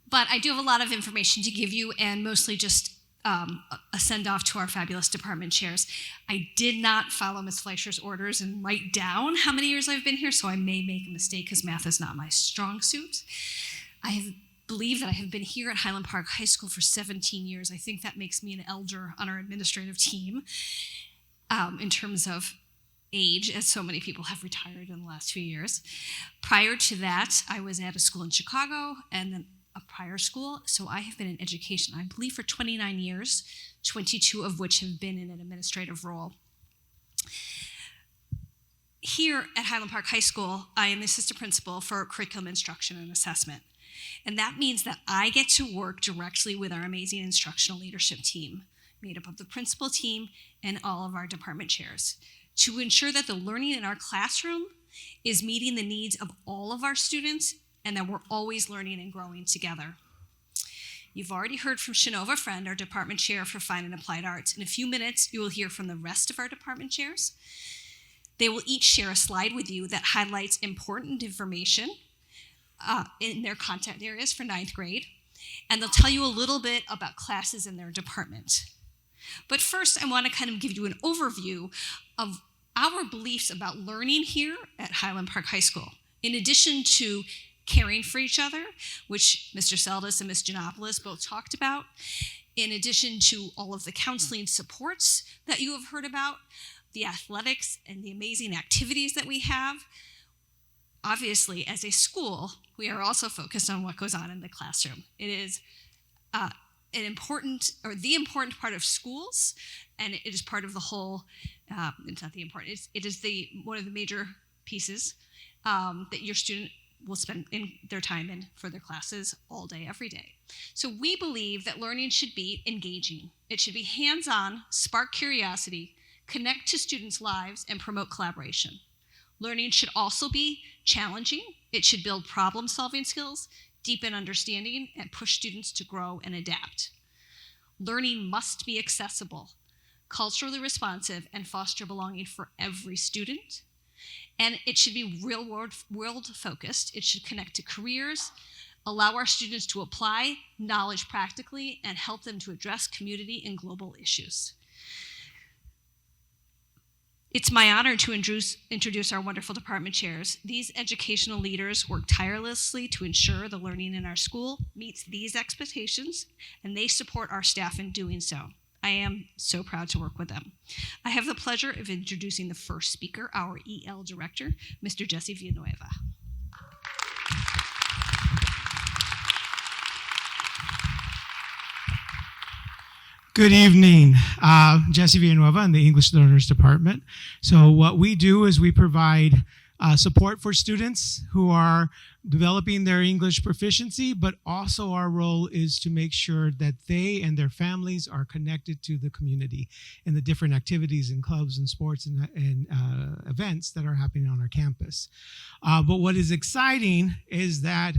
but I do have a lot of information to give you, and mostly just a send-off to our fabulous department chairs. I did not follow Ms. Fleischer's orders and write down how many years I've been here, so I may make a mistake because math is not my strong suit. I believe that I have been here at Highland Park High School for 17 years. I think that makes me an elder on our administrative team in terms of age, as so many people have retired in the last few years. Prior to that, I was at a school in Chicago and then a prior school, so I have been in education, I believe, for 29 years, 22 of which have been in an administrative role. Here at Highland Park High School, I am the assistant principal for curriculum instruction and assessment. And that means that I get to work directly with our amazing instructional leadership team, made up of the principal team and all of our department chairs, to ensure that the learning in our classroom is meeting the needs of all of our students and that we're always learning and growing together. You've already heard from Shinova Friend, our department chair for Fine and Applied Arts. In a few minutes, you will hear from the rest of our department chairs. They will each share a slide with you that highlights important information in their content areas for 9th grade, and they'll tell you a little bit about classes in their department. But first, I want to kind of give you an overview of our beliefs about learning here at Highland Park High School. In addition to caring for each other, which Mr. Seldes and Ms. Giannopoulos both talked about, in addition to all of the counseling supports that you have heard about, the athletics and the amazing activities that we have, obviously, as a school, we are also focused on what goes on in the classroom. It is the important part of schools, and it is part of the whole, it's not the important, it is one of the major pieces that your student will spend in their time in for their classes all day, every day. So we believe that learning should be engaging. It should be hands-on, spark curiosity, connect to students' lives, and promote collaboration. Learning should also be challenging. It should build problem-solving skills, deepen understanding, and push students to grow and adapt. Learning must be accessible, culturally responsive, and foster belonging for every student. And it should be real-world focused. It should connect to careers, allow our students to apply knowledge practically, and help them to address community and global issues. It's my honor to introduce our wonderful department chairs. These educational leaders work tirelessly to ensure the learning in our school meets these expectations, and they support our staff in doing so. I am so proud to work with them. I have the pleasure of introducing the first speaker, our EL director, Mr. Jesse Villanueva. Good evening, Jesse Villanueva in the English Learners Department. So what we do is we provide support for students who are developing their English proficiency, but also our role is to make sure that they and their families are connected to the community and the different activities and clubs and sports and events that are happening on our campus. But what is exciting is that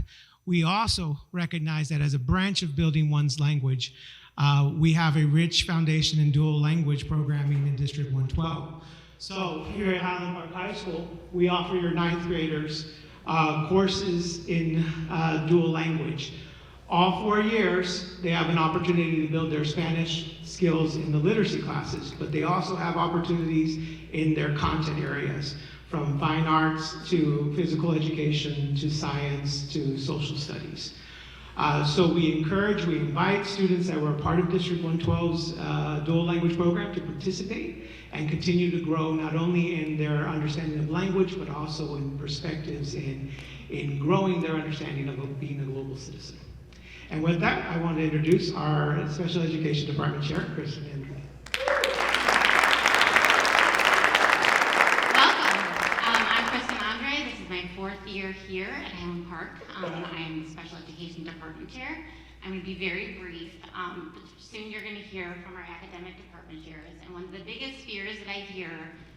we also recognize that as a branch of building one's language, we have a rich foundation in dual language programming in District 112. So here at Highland Park High School, we offer your 9th graders courses in dual language. All 4 years, they have an opportunity to build their Spanish skills in the literacy classes, but they also have opportunities in their content areas, from fine arts to physical education to science to social studies. So we invite students that were a part of District 112's dual language program to participate and continue to grow not only in their understanding of language, but also in perspectives in growing their understanding of being a global citizen. And with that, I want to introduce our Special Education Department Chair, Kristen Andrew. Welcome. I'm Kristen Andre. This is my 4th year here at Highland Park. I'm the Special Education Department Chair. I'm going to be very brief. Soon you're going to hear from our academic department chairs. And one of the biggest fears that I hear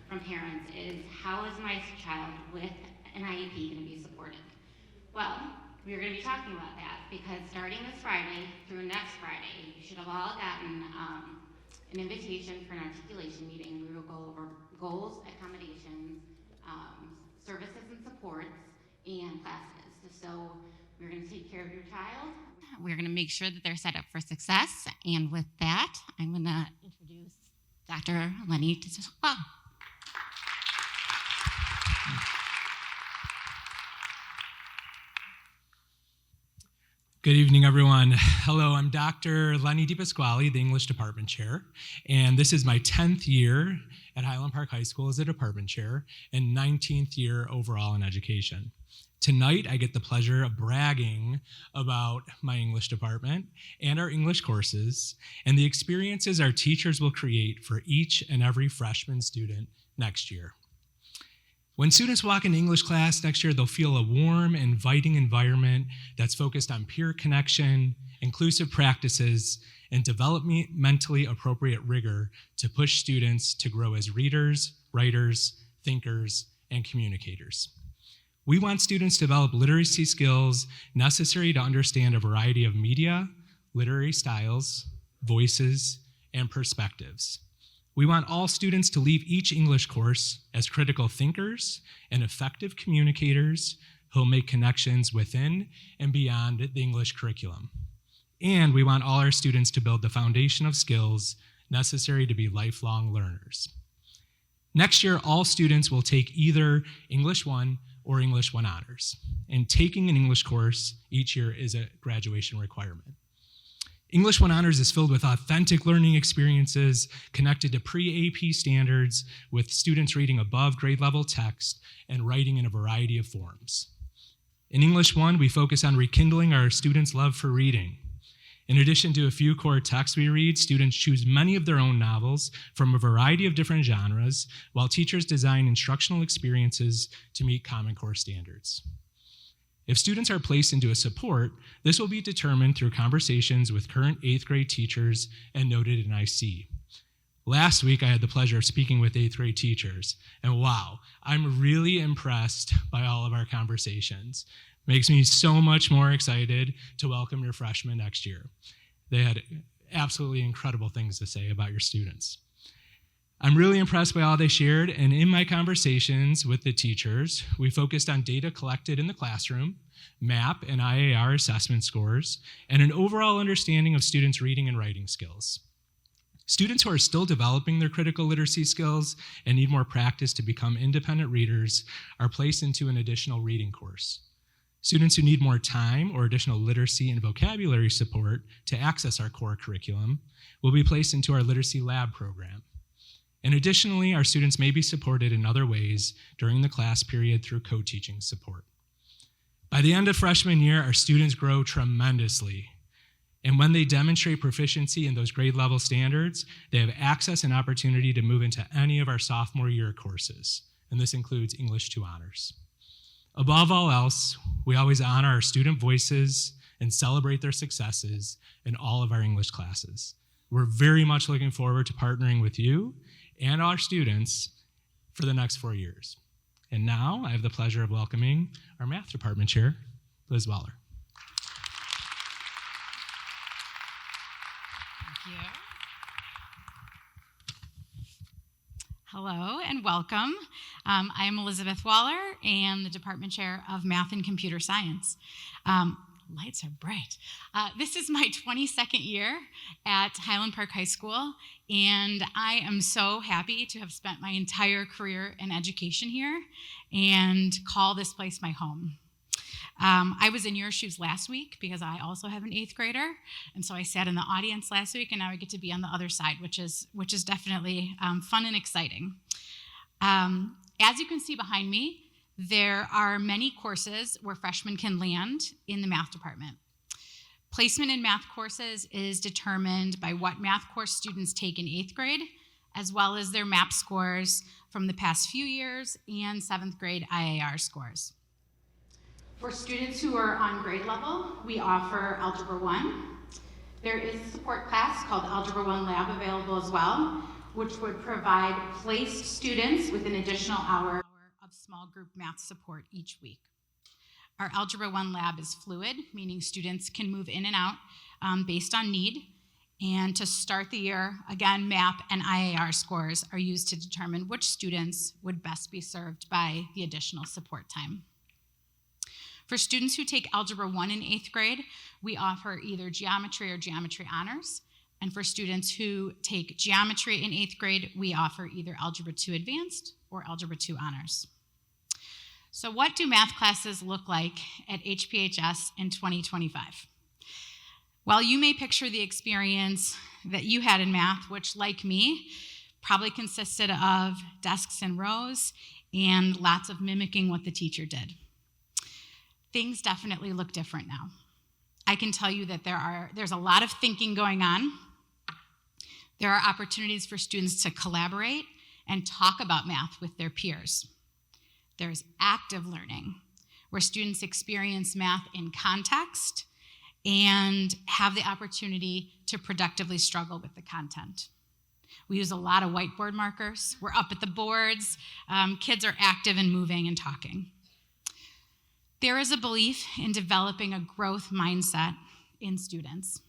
from parents is, how is my child with an IEP going to be supported? Well, we're going to be talking about that, because starting this Friday through next Friday, you should have all gotten an invitation for an articulation meeting. We will go over goals, accommodations, services and supports, and classes. So we're going to take care of your child. We're going to make sure that they're set up for success. And with that, I'm going to introduce Dr. Lenny Tiswell. Good evening, everyone. Hello, I'm Dr. Lenny DiPasquale, the English Department Chair, and this is my 10th year at Highland Park High School as a Department Chair and 19th year overall in education. Tonight, I get the pleasure of bragging about my English department and our English courses and the experiences our teachers will create for each and every freshman student next year. When students walk into English class next year, they'll feel a warm, inviting environment that's focused on peer connection, inclusive practices, and developmentally appropriate rigor to push students to grow as readers, writers, thinkers, and communicators. We want students to develop literacy skills necessary to understand a variety of media, literary styles, voices, and perspectives. We want all students to leave each English course as critical thinkers and effective communicators who'll make connections within and beyond the English curriculum. And we want all our students to build the foundation of skills necessary to be lifelong learners. Next year, all students will take either English 1 or English 1 honors. And taking an English course each year is a graduation requirement. English 1 honors is filled with authentic learning experiences connected to pre-AP standards, with students reading above grade level text and writing in a variety of forms. In English 1, we focus on rekindling our students' love for reading. In addition to a few core texts we read, students choose many of their own novels from a variety of different genres, while teachers design instructional experiences to meet Common Core standards. If students are placed into a support, this will be determined through conversations with current 8th grade teachers and noted in IC. Last week, I had the pleasure of speaking with 8th grade teachers, and wow, I'm really impressed by all of our conversations. Makes me so much more excited to welcome your freshmen next year. They had absolutely incredible things to say about your students. I'm really impressed by all they shared, and in my conversations with the teachers, we focused on data collected in the classroom, MAP and IAR assessment scores, and an overall understanding of students' reading and writing skills. Students who are still developing their critical literacy skills and need more practice to become independent readers are placed into an additional reading course. Students who need more time or additional literacy and vocabulary support to access our core curriculum will be placed into our literacy lab program. And additionally, our students may be supported in other ways during the class period through co-teaching support. By the end of freshman year, our students grow tremendously. And when they demonstrate proficiency in those grade level standards, they have access and opportunity to move into any of our sophomore year courses. And this includes English 2 honors. Above all else, we always honor our student voices and celebrate their successes in all of our English classes. We're very much looking forward to partnering with you and our students for the next 4 years. And now I have the pleasure of welcoming our math department chair, Liz Waller. Thank you. Hello and welcome. I am Elizabeth Waller and the department chair of Math and Computer Science. Lights are bright. This is my 22nd year at Highland Park High School, and I am so happy to have spent my entire career in education here and call this place my home. I was in your shoes last week because I also have an 8th grader, and so I sat in the audience last week, and now I get to be on the other side, which is definitely fun and exciting. As you can see behind me, there are many courses where freshmen can land in the math department. Placement in math courses is determined by what math course students take in 8th grade, as well as their MAP scores from the past few years and 7th grade IAR scores. For students who are on grade level, we offer Algebra 1. There is a support class called Algebra 1 Lab available as well, which would provide placed students with an additional hour of small group math support each week. Our Algebra 1 Lab is fluid, meaning students can move in and out based on need. And to start the year, again, MAP and IAR scores are used to determine which students would best be served by the additional support time. For students who take Algebra 1 in 8th grade, we offer either geometry or geometry honors. And for students who take geometry in 8th grade, we offer either Algebra 2 advanced or Algebra 2 honors. So what do math classes look like at HPHS in 2025? Well, you may picture the experience that you had in math, which, like me, probably consisted of desks and rows and lots of mimicking what the teacher did. Things definitely look different now. I can tell you that there's a lot of thinking going on. There are opportunities for students to collaborate and talk about math with their peers. There's active learning, where students experience math in context and have the opportunity to productively struggle with the content. We use a lot of whiteboard markers. We're up at the boards. Kids are active and moving and talking. There is a belief in developing a growth mindset in students.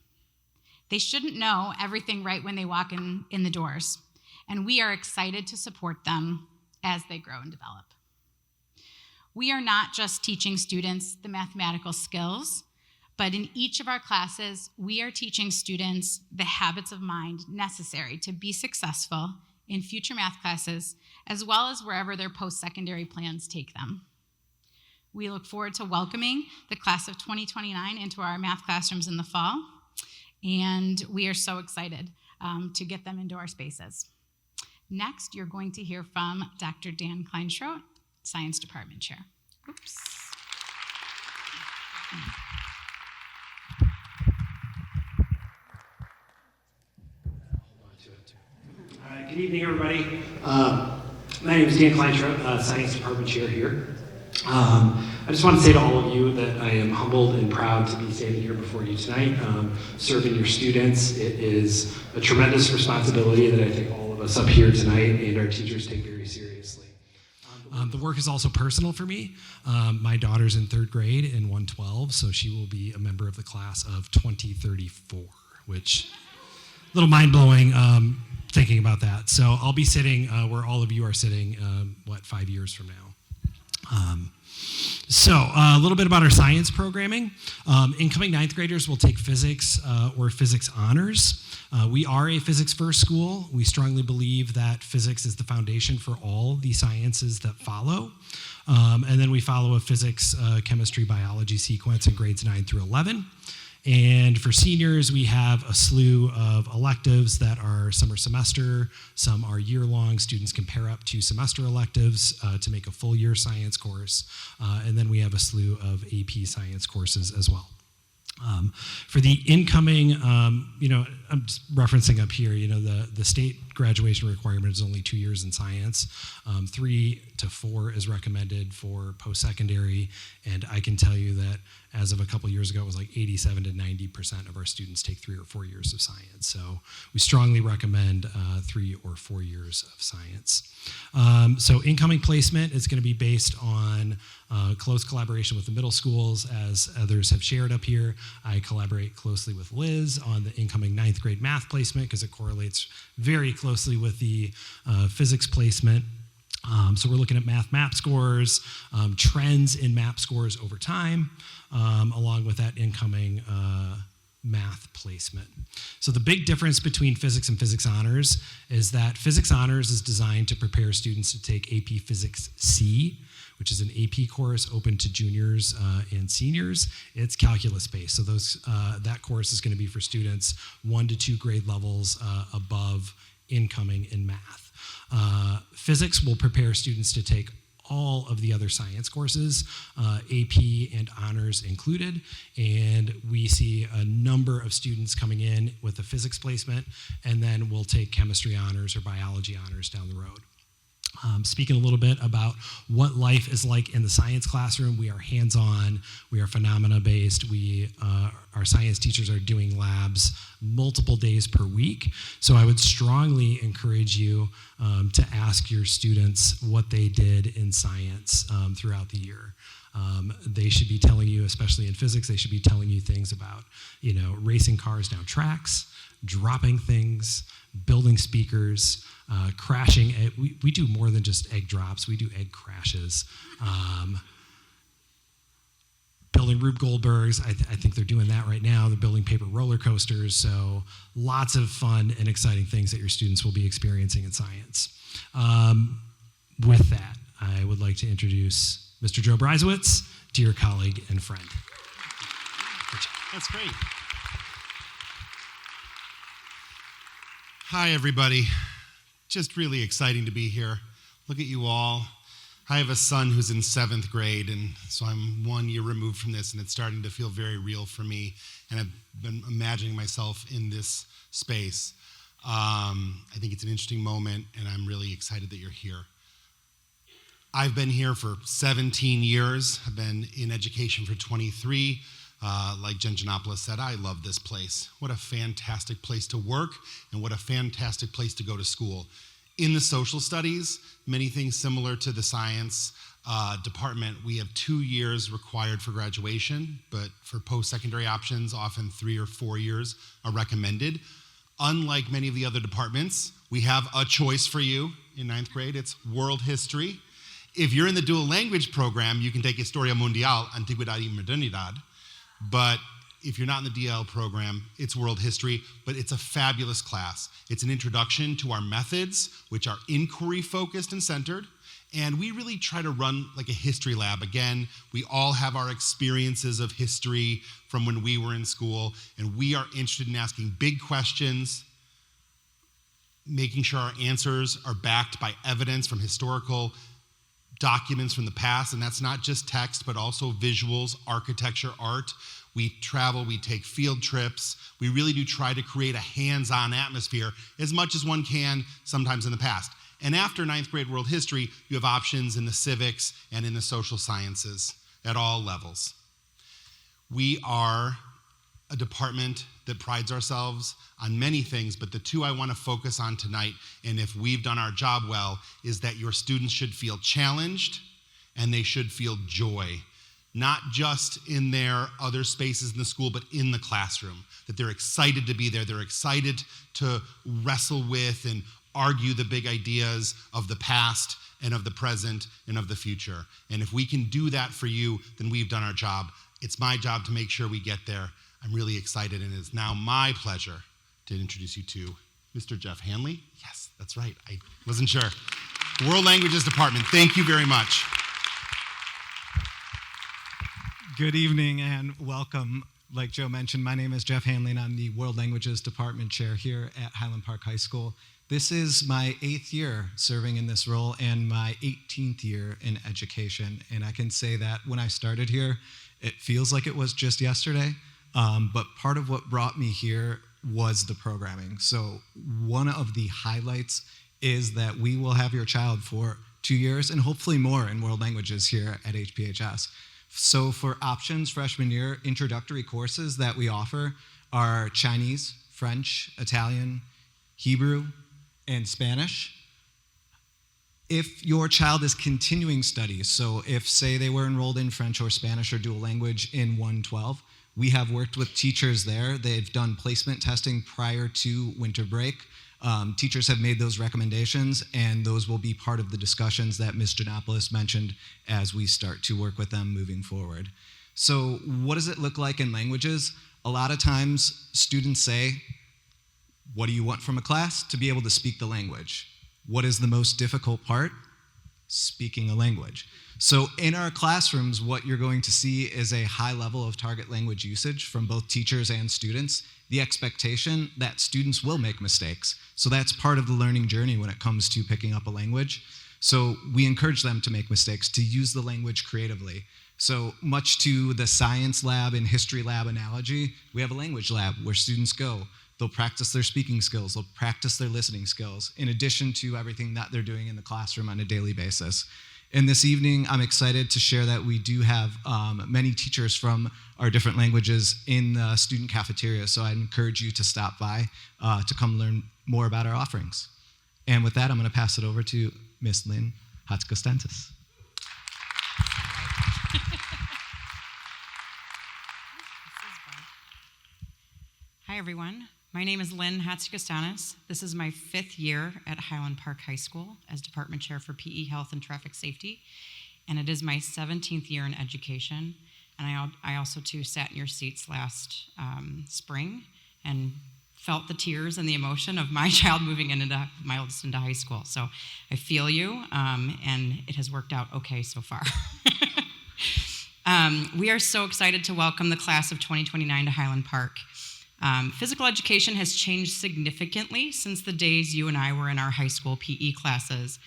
They shouldn't know everything right when they walk in the doors, and we are excited to support them as they grow and develop. We are not just teaching students the mathematical skills, but in each of our classes, we are teaching students the habits of mind necessary to be successful in future math classes, as well as wherever their post-secondary plans take them. We look forward to welcoming the class of 2029 into our math classrooms in the fall, and we are so excited to get them into our spaces. Next, you're going to hear from Dr. Dan Kleinschrodt, Science Department Chair. Oops. Good evening, everybody. My name is Dan Kleinschrodt, Science Department Chair here. I just want to say to all of you that I am humbled and proud to be standing here before you tonight, serving your students. It is a tremendous responsibility that I think all of us up here tonight and our teachers take very seriously. The work is also personal for me. My daughter's in 3rd grade in 112, so she will be a member of the class of 2034, which a little mind-blowing thinking about that. So I'll be sitting where all of you are sitting, 5 years from now. So a little bit about our science programming. Incoming 9th graders will take physics or physics honors. We are a physics-first school. We strongly believe that physics is the foundation for all the sciences that follow. And then we follow a physics, chemistry, biology sequence in grades 9 through 11. And for seniors, we have a slew of electives that are some are semester, some are year-long. Students can pair up to semester electives to make a full year science course. And then we have a slew of AP science courses as well. For the incoming, I'm just referencing up here, the state graduation requirement is only 2 years in science. 3 to 4 is recommended for post-secondary, and I can tell you that as of a couple years ago, it was like 87 to 90% of our students take 3 or 4 years of science. So we strongly recommend 3 or 4 years of science. So incoming placement is going to be based on close collaboration with the middle schools, as others have shared up here. I collaborate closely with Liz on the incoming 9th grade math placement because it correlates very closely with the physics placement. So we're looking at math MAP scores, trends in MAP scores over time, along with that incoming math placement. So the big difference between physics and physics honors is that physics honors is designed to prepare students to take AP Physics C, which is an AP course open to juniors and seniors. It's calculus based, so that course is going to be for students 1 to 2 grade levels above incoming in math. Physics will prepare students to take all of the other science courses, AP and honors included, and we see a number of students coming in with a physics placement, and then we'll take chemistry honors or biology honors down the road. Speaking a little bit about what life is like in the science classroom, we are hands-on, we are phenomena-based, our science teachers are doing labs multiple days per week. So I would strongly encourage you to ask your students what they did in science throughout the year. They should be telling you, especially in physics, they should be telling you things about, racing cars down tracks, dropping things, building speakers, crashing. We do more than just egg drops. We do egg crashes. Building Rube Goldbergs. I think they're doing that right now. They're building paper roller coasters. So lots of fun and exciting things that your students will be experiencing in science. With that, I would like to introduce Mr. Joe Breisowitz, dear colleague and friend. That's great. Hi, everybody. Just really exciting to be here. Look at you all. I have a son who's in 7th grade, and so I'm 1 year removed from this, and it's starting to feel very real for me, and I've been imagining myself in this space. I think it's an interesting moment, and I'm really excited that you're here. I've been here for 17 years. I've been in education for 23. Like Jen Janopoulos said, I love this place. What a fantastic place to work, and what a fantastic place to go to school. In the social studies, many things similar to the science department, we have 2 years required for graduation, but for post-secondary options, often 3 or 4 years are recommended. Unlike many of the other departments, we have a choice for you in 9th grade. It's world history. If you're in the dual language program, you can take Historia Mundial, Antigüedad y Modernidad. But if you're not in the DL program, it's world history, but it's a fabulous class. It's an introduction to our methods, which are inquiry-focused and centered, And we really try to run like a history lab. Again, we all have our experiences of history from when we were in school, and we are interested in asking big questions, making sure our answers are backed by evidence from historical documents from the past, and that's not just text, but also visuals, architecture, art. We travel, we take field trips. We really do try to create a hands-on atmosphere as much as one can sometimes in the past. And after ninth grade world history, you have options in the civics and in the social sciences at all levels. We are a department that prides ourselves on many things, but the two I want to focus on tonight, and if we've done our job well, is that your students should feel challenged and they should feel joy, not just in their other spaces in the school, but in the classroom, that they're excited to be there, they're excited to wrestle with and argue the big ideas of the past and of the present and of the future. And if we can do that for you, then we've done our job. It's my job to make sure we get there. I'm really excited, and it is now my pleasure to introduce you to Mr. Jeff Hanley. Yes, that's right. I wasn't sure. World Languages Department, thank you very much. Good evening and welcome. Like Joe mentioned, my name is Jeff Hanley, and I'm the World Languages Department Chair here at Highland Park High School. This is my 8th year serving in this role and my 18th year in education. And I can say that when I started here, it feels like it was just yesterday, but part of what brought me here was the programming. So one of the highlights is that we will have your child for 2 years and hopefully more in world languages here at HPHS. So for options freshman year, introductory courses that we offer are Chinese, French, Italian, Hebrew, and Spanish. If your child is continuing studies, so if, say, they were enrolled in French or Spanish or dual language in 112, we have worked with teachers there. They've done placement testing prior to winter break. Teachers have made those recommendations, and those will be part of the discussions that Ms. Janopoulos mentioned as we start to work with them moving forward. So what does it look like in languages? A lot of times students say, what do you want from a class? To be able to speak the language. What is the most difficult part? Speaking a language. So in our classrooms, what you're going to see is a high level of target language usage from both teachers and students. The expectation that students will make mistakes. So that's part of the learning journey when it comes to picking up a language. So we encourage them to make mistakes, to use the language creatively. So much to the science lab and history lab analogy, we have a language lab where students go. They'll practice their speaking skills, they'll practice their listening skills, in addition to everything that they're doing in the classroom on a daily basis. And this evening, I'm excited to share that we do have many teachers from our different languages in the student cafeteria, so I encourage you to stop by to come learn more about our offerings. And with that, I'm going to pass it over to Ms. Lynn Hatzigostantis. Hi, everyone. My name is Lynn Hatzigostantis. This is my 5th year at Highland Park High School as Department Chair for PE, Health, and Traffic Safety, and it is my 17th year in education. And I also, too, sat in your seats last spring and felt the tears and the emotion of my child moving into my oldest into high school. So I feel you, and it has worked out okay so far. We are so excited to welcome the class of 2029 to Highland Park. Physical education has changed significantly since the days you and I were in our high school PE classes.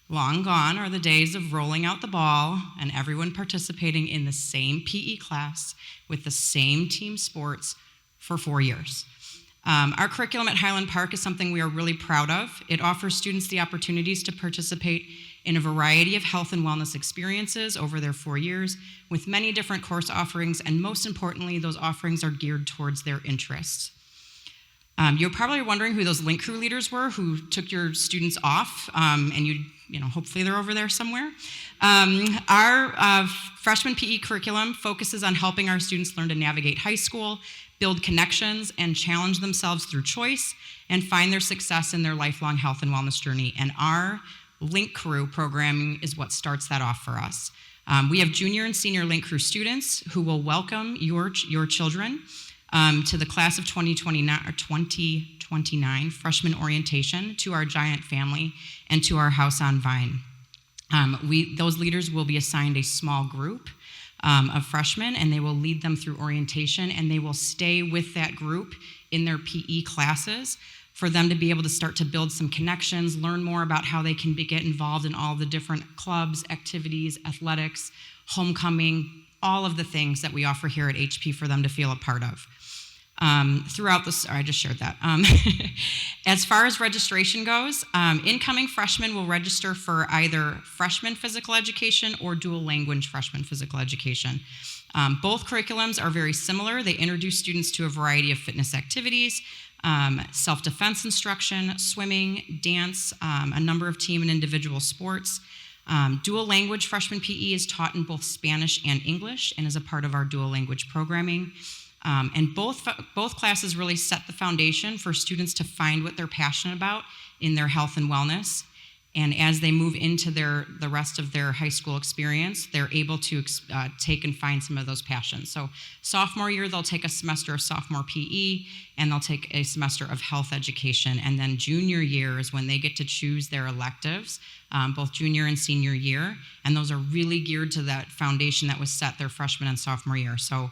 Long gone are the days of rolling out the ball and everyone participating in the same PE class with the same team sports for 4 years. Our curriculum at Highland Park is something we are really proud of. It offers students the opportunities to participate in a variety of health and wellness experiences over their 4 years with many different course offerings, and most importantly, those offerings are geared towards their interests. You're probably wondering who those link crew leaders were who took your students off, and hopefully they're over there somewhere. Our freshman PE curriculum focuses on helping our students learn to navigate high school, build connections, and challenge themselves through choice, and find their success in their lifelong health and wellness journey. And our Link Crew programming is what starts that off for us. We have junior and senior Link Crew students who will welcome your children to the class of 2029 freshman orientation, to our giant family, and to our house on Vine. Those leaders will be assigned a small group of freshmen, and they will lead them through orientation, and they will stay with that group in their PE classes for them to be able to start to build some connections, learn more about how they can get involved in all the different clubs, activities, athletics, homecoming, all of the things that we offer here at HP for them to feel a part of. Throughout this, I just shared that. As far as registration goes, incoming freshmen will register for either freshman physical education or dual language freshman physical education. Both curriculums are very similar. They introduce students to a variety of fitness activities, self-defense instruction, swimming, dance, a number of team and individual sports. Dual language freshman PE is taught in both Spanish and English and is a part of our dual language programming. And both classes really set the foundation for students to find what they're passionate about in their health and wellness. And as they move into the rest of their high school experience, they're able to take and find some of those passions. So sophomore year, they'll take a semester of sophomore PE, and they'll take a semester of health education. And then junior year is when they get to choose their electives, both junior and senior year. And those are really geared to that foundation that was set their freshman and sophomore year. So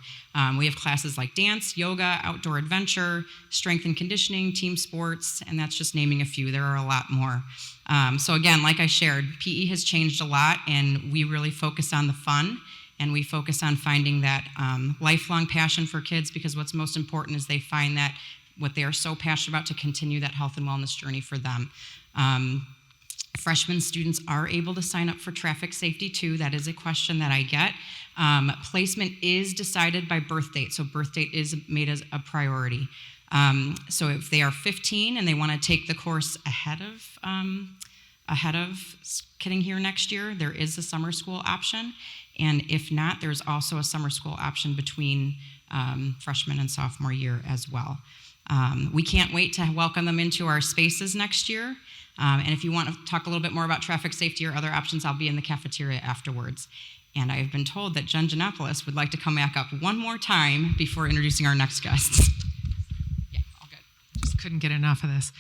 we have classes like dance, yoga, outdoor adventure, strength and conditioning, team sports, and that's just naming a few. There are a lot more. So again, like I shared, PE has changed a lot, and we really focus on the fun, and we focus on finding that lifelong passion for kids, because what's most important is they find that what they are so passionate about to continue that health and wellness journey for them. Freshman students are able to sign up for traffic safety too. That is a question that I get. Placement is decided by birth date, so birth date is made as a priority. So if they are 15 and they want to take the course ahead of getting here next year, there is a summer school option. And if not, there's also a summer school option between freshman and sophomore year as well. We can't wait to welcome them into our spaces next year. And if you want to talk a little bit more about traffic safety or other options, I'll be in the cafeteria afterwards. And I've been told that Jen Janopoulos would like to come back up one more time before introducing our next guests. Just couldn't get enough of this.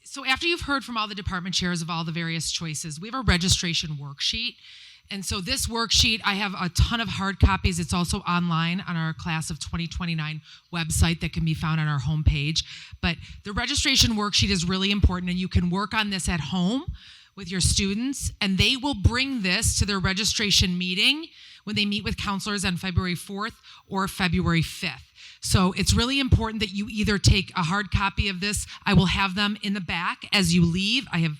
So after you've heard from all the department chairs of all the various choices, we have a registration worksheet. And so this worksheet, I have a ton of hard copies. It's also online on our Class of 2029 website that can be found on our homepage. But the registration worksheet is really important, and you can work on this at home with your students, and they will bring this to their registration meeting when they meet with counselors on February 4th or February 5th. So it's really important that you either take a hard copy of this. I will have them in the back as you leave. I have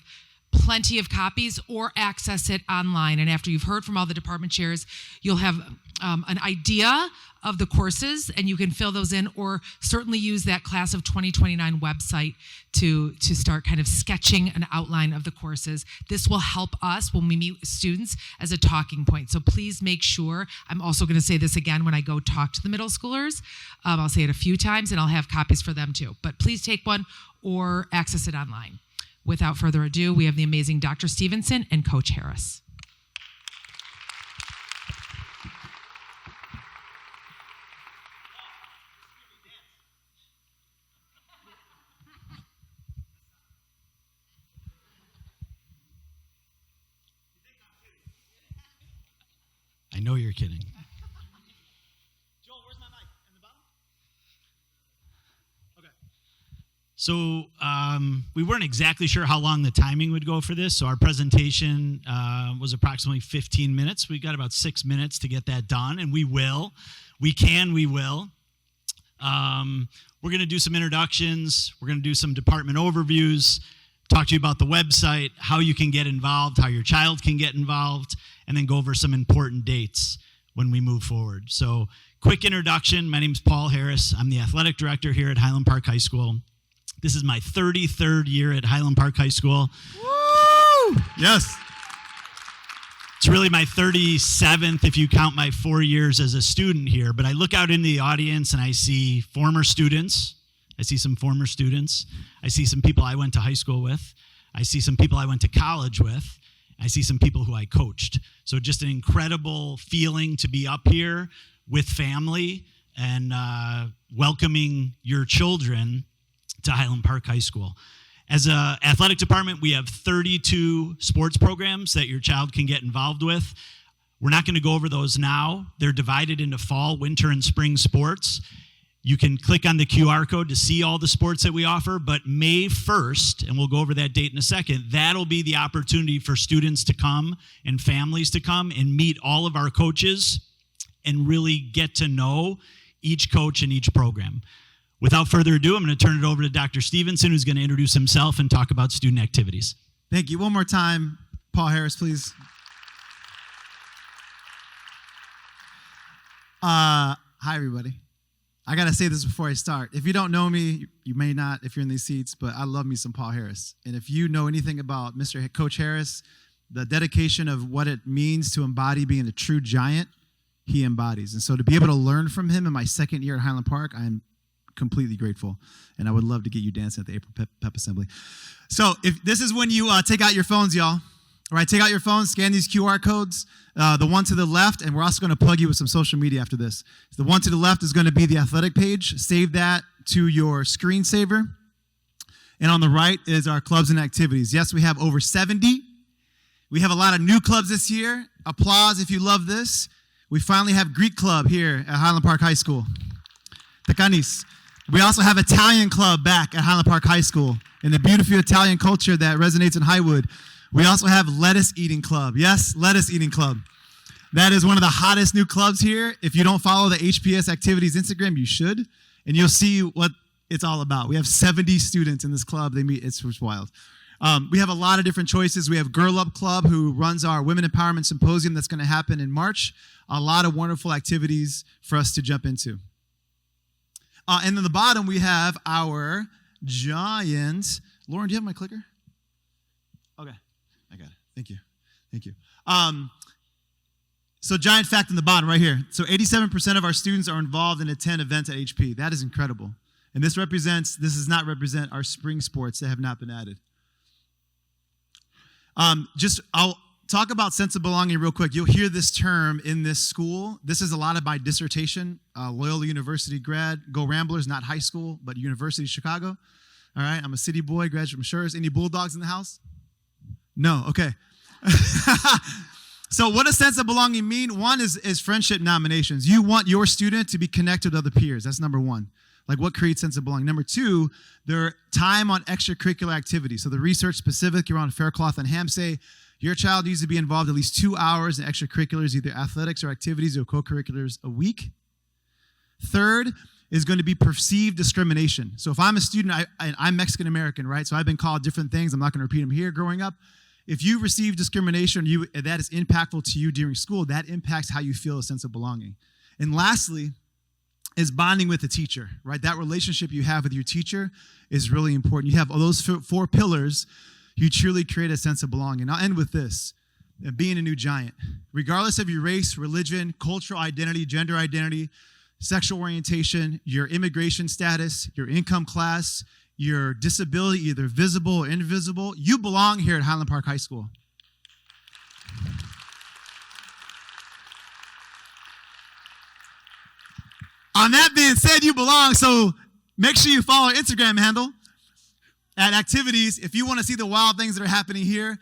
plenty of copies, or access it online. And after you've heard from all the department chairs, you'll have an idea of the courses, and you can fill those in, or certainly use that Class of 2029 website to start kind of sketching an outline of the courses. This will help us when we meet with students as a talking point. So please make sure, I'm also going to say this again when I go talk to the middle schoolers. I'll say it a few times, and I'll have copies for them too. But please take one or access it online. Without further ado, we have the amazing Dr. Stevenson and Coach Harris. I know you're kidding. So we weren't exactly sure how long the timing would go for this. So our presentation was approximately 15 minutes. We got about 6 minutes to get that done, and we will. We will. We're going to do some introductions. We're going to do some department overviews, talk to you about the website, how you can get involved, how your child can get involved, and then go over some important dates when we move forward. So quick introduction. My name is Paul Harris. I'm the athletic director here at Highland Park High School. This is my 33rd year at Highland Park High School. Woo! Yes. It's really my 37th if you count my 4 years as a student here. But I look out in the audience and I see former students. I see some former students. I see some people I went to high school with. I see some people I went to college with. I see some people who I coached. So just an incredible feeling to be up here with family and welcoming your children to Highland Park High School. As an athletic department, we have 32 sports programs that your child can get involved with. We're not going to go over those now. They're divided into fall, winter, and spring sports. You can click on the QR code to see all the sports that we offer, but May 1st, and we'll go over that date in a second, that'll be the opportunity for students to come and families to come and meet all of our coaches and really get to know each coach and each program. Without further ado, I'm going to turn it over to Dr. Stevenson, who's going to introduce himself and talk about student activities. Thank you. One more time, Paul Harris, please. Hi, everybody. I got to say this before I start. If you don't know me, you may not if you're in these seats, but I love me some Paul Harris. And if you know anything about Mr. Coach Harris, the dedication of what it means to embody being a true giant, he embodies. And so to be able to learn from him in my second year at Highland Park, I'm completely grateful. And I would love to get you dancing at the April Pep Assembly. So if this is when you take out your phones, y'all. All right, take out your phones, scan these QR codes. The one to the left, and we're also going to plug you with some social media after this. The one to the left is going to be the athletic page. Save that to your screensaver. And on the right is our clubs and activities. Yes, we have over 70. We have a lot of new clubs this year. Applause if you love this. We finally have Greek Club here at Highland Park High School. Tekanis. We also have Italian Club back at Highland Park High School and the beautiful Italian culture that resonates in Highwood. We also have Lettuce Eating Club. Yes, Lettuce Eating Club. That is one of the hottest new clubs here. If you don't follow the HPS Activities Instagram, you should, and you'll see what it's all about. We have 70 students in this club. They meet. It's wild. We have a lot of different choices. We have Girl Up Club, who runs our Women Empowerment Symposium that's going to happen in March. A lot of wonderful activities for us to jump into. And then the bottom, we have our giant. Lauren, do you have my clicker? Okay. I got it. Thank you. Thank you. So giant fact in the bottom right here. So 87% of our students are involved in 10 events at HP. That is incredible. And this does not represent our spring sports that have not been added. I'll talk about sense of belonging real quick. You'll hear this term in this school. This is a lot of my dissertation. Loyola University grad. Go Ramblers, not high school, but University of Chicago. All right, I'm a city boy, graduate from Schurz. Any Bulldogs in the house? No, okay. So what does sense of belonging mean? One is friendship nominations. You want your student to be connected with other peers. That's number one. Like what creates sense of belonging. Number two, their time on extracurricular activities. So the research specific around Faircloth and Hamsay, your child needs to be involved at least 2 hours in extracurriculars, either athletics or activities or co-curriculars a week. Third is going to be perceived discrimination. So if I'm a student, I'm Mexican-American, right? So I've been called different things. I'm not going to repeat them here growing up. If you receive discrimination, that is impactful to you during school, that impacts how you feel a sense of belonging. And lastly is bonding with the teacher, right? That relationship you have with your teacher is really important. You have all those 4 pillars, you truly create a sense of belonging. I'll end with this, being a new giant. Regardless of your race, religion, cultural identity, gender identity, sexual orientation, your immigration status, your income class, your disability, either visible or invisible, you belong here at Highland Park High School. On that being said, you belong, so make sure you follow our Instagram handle at activities. If you want to see the wild things that are happening here,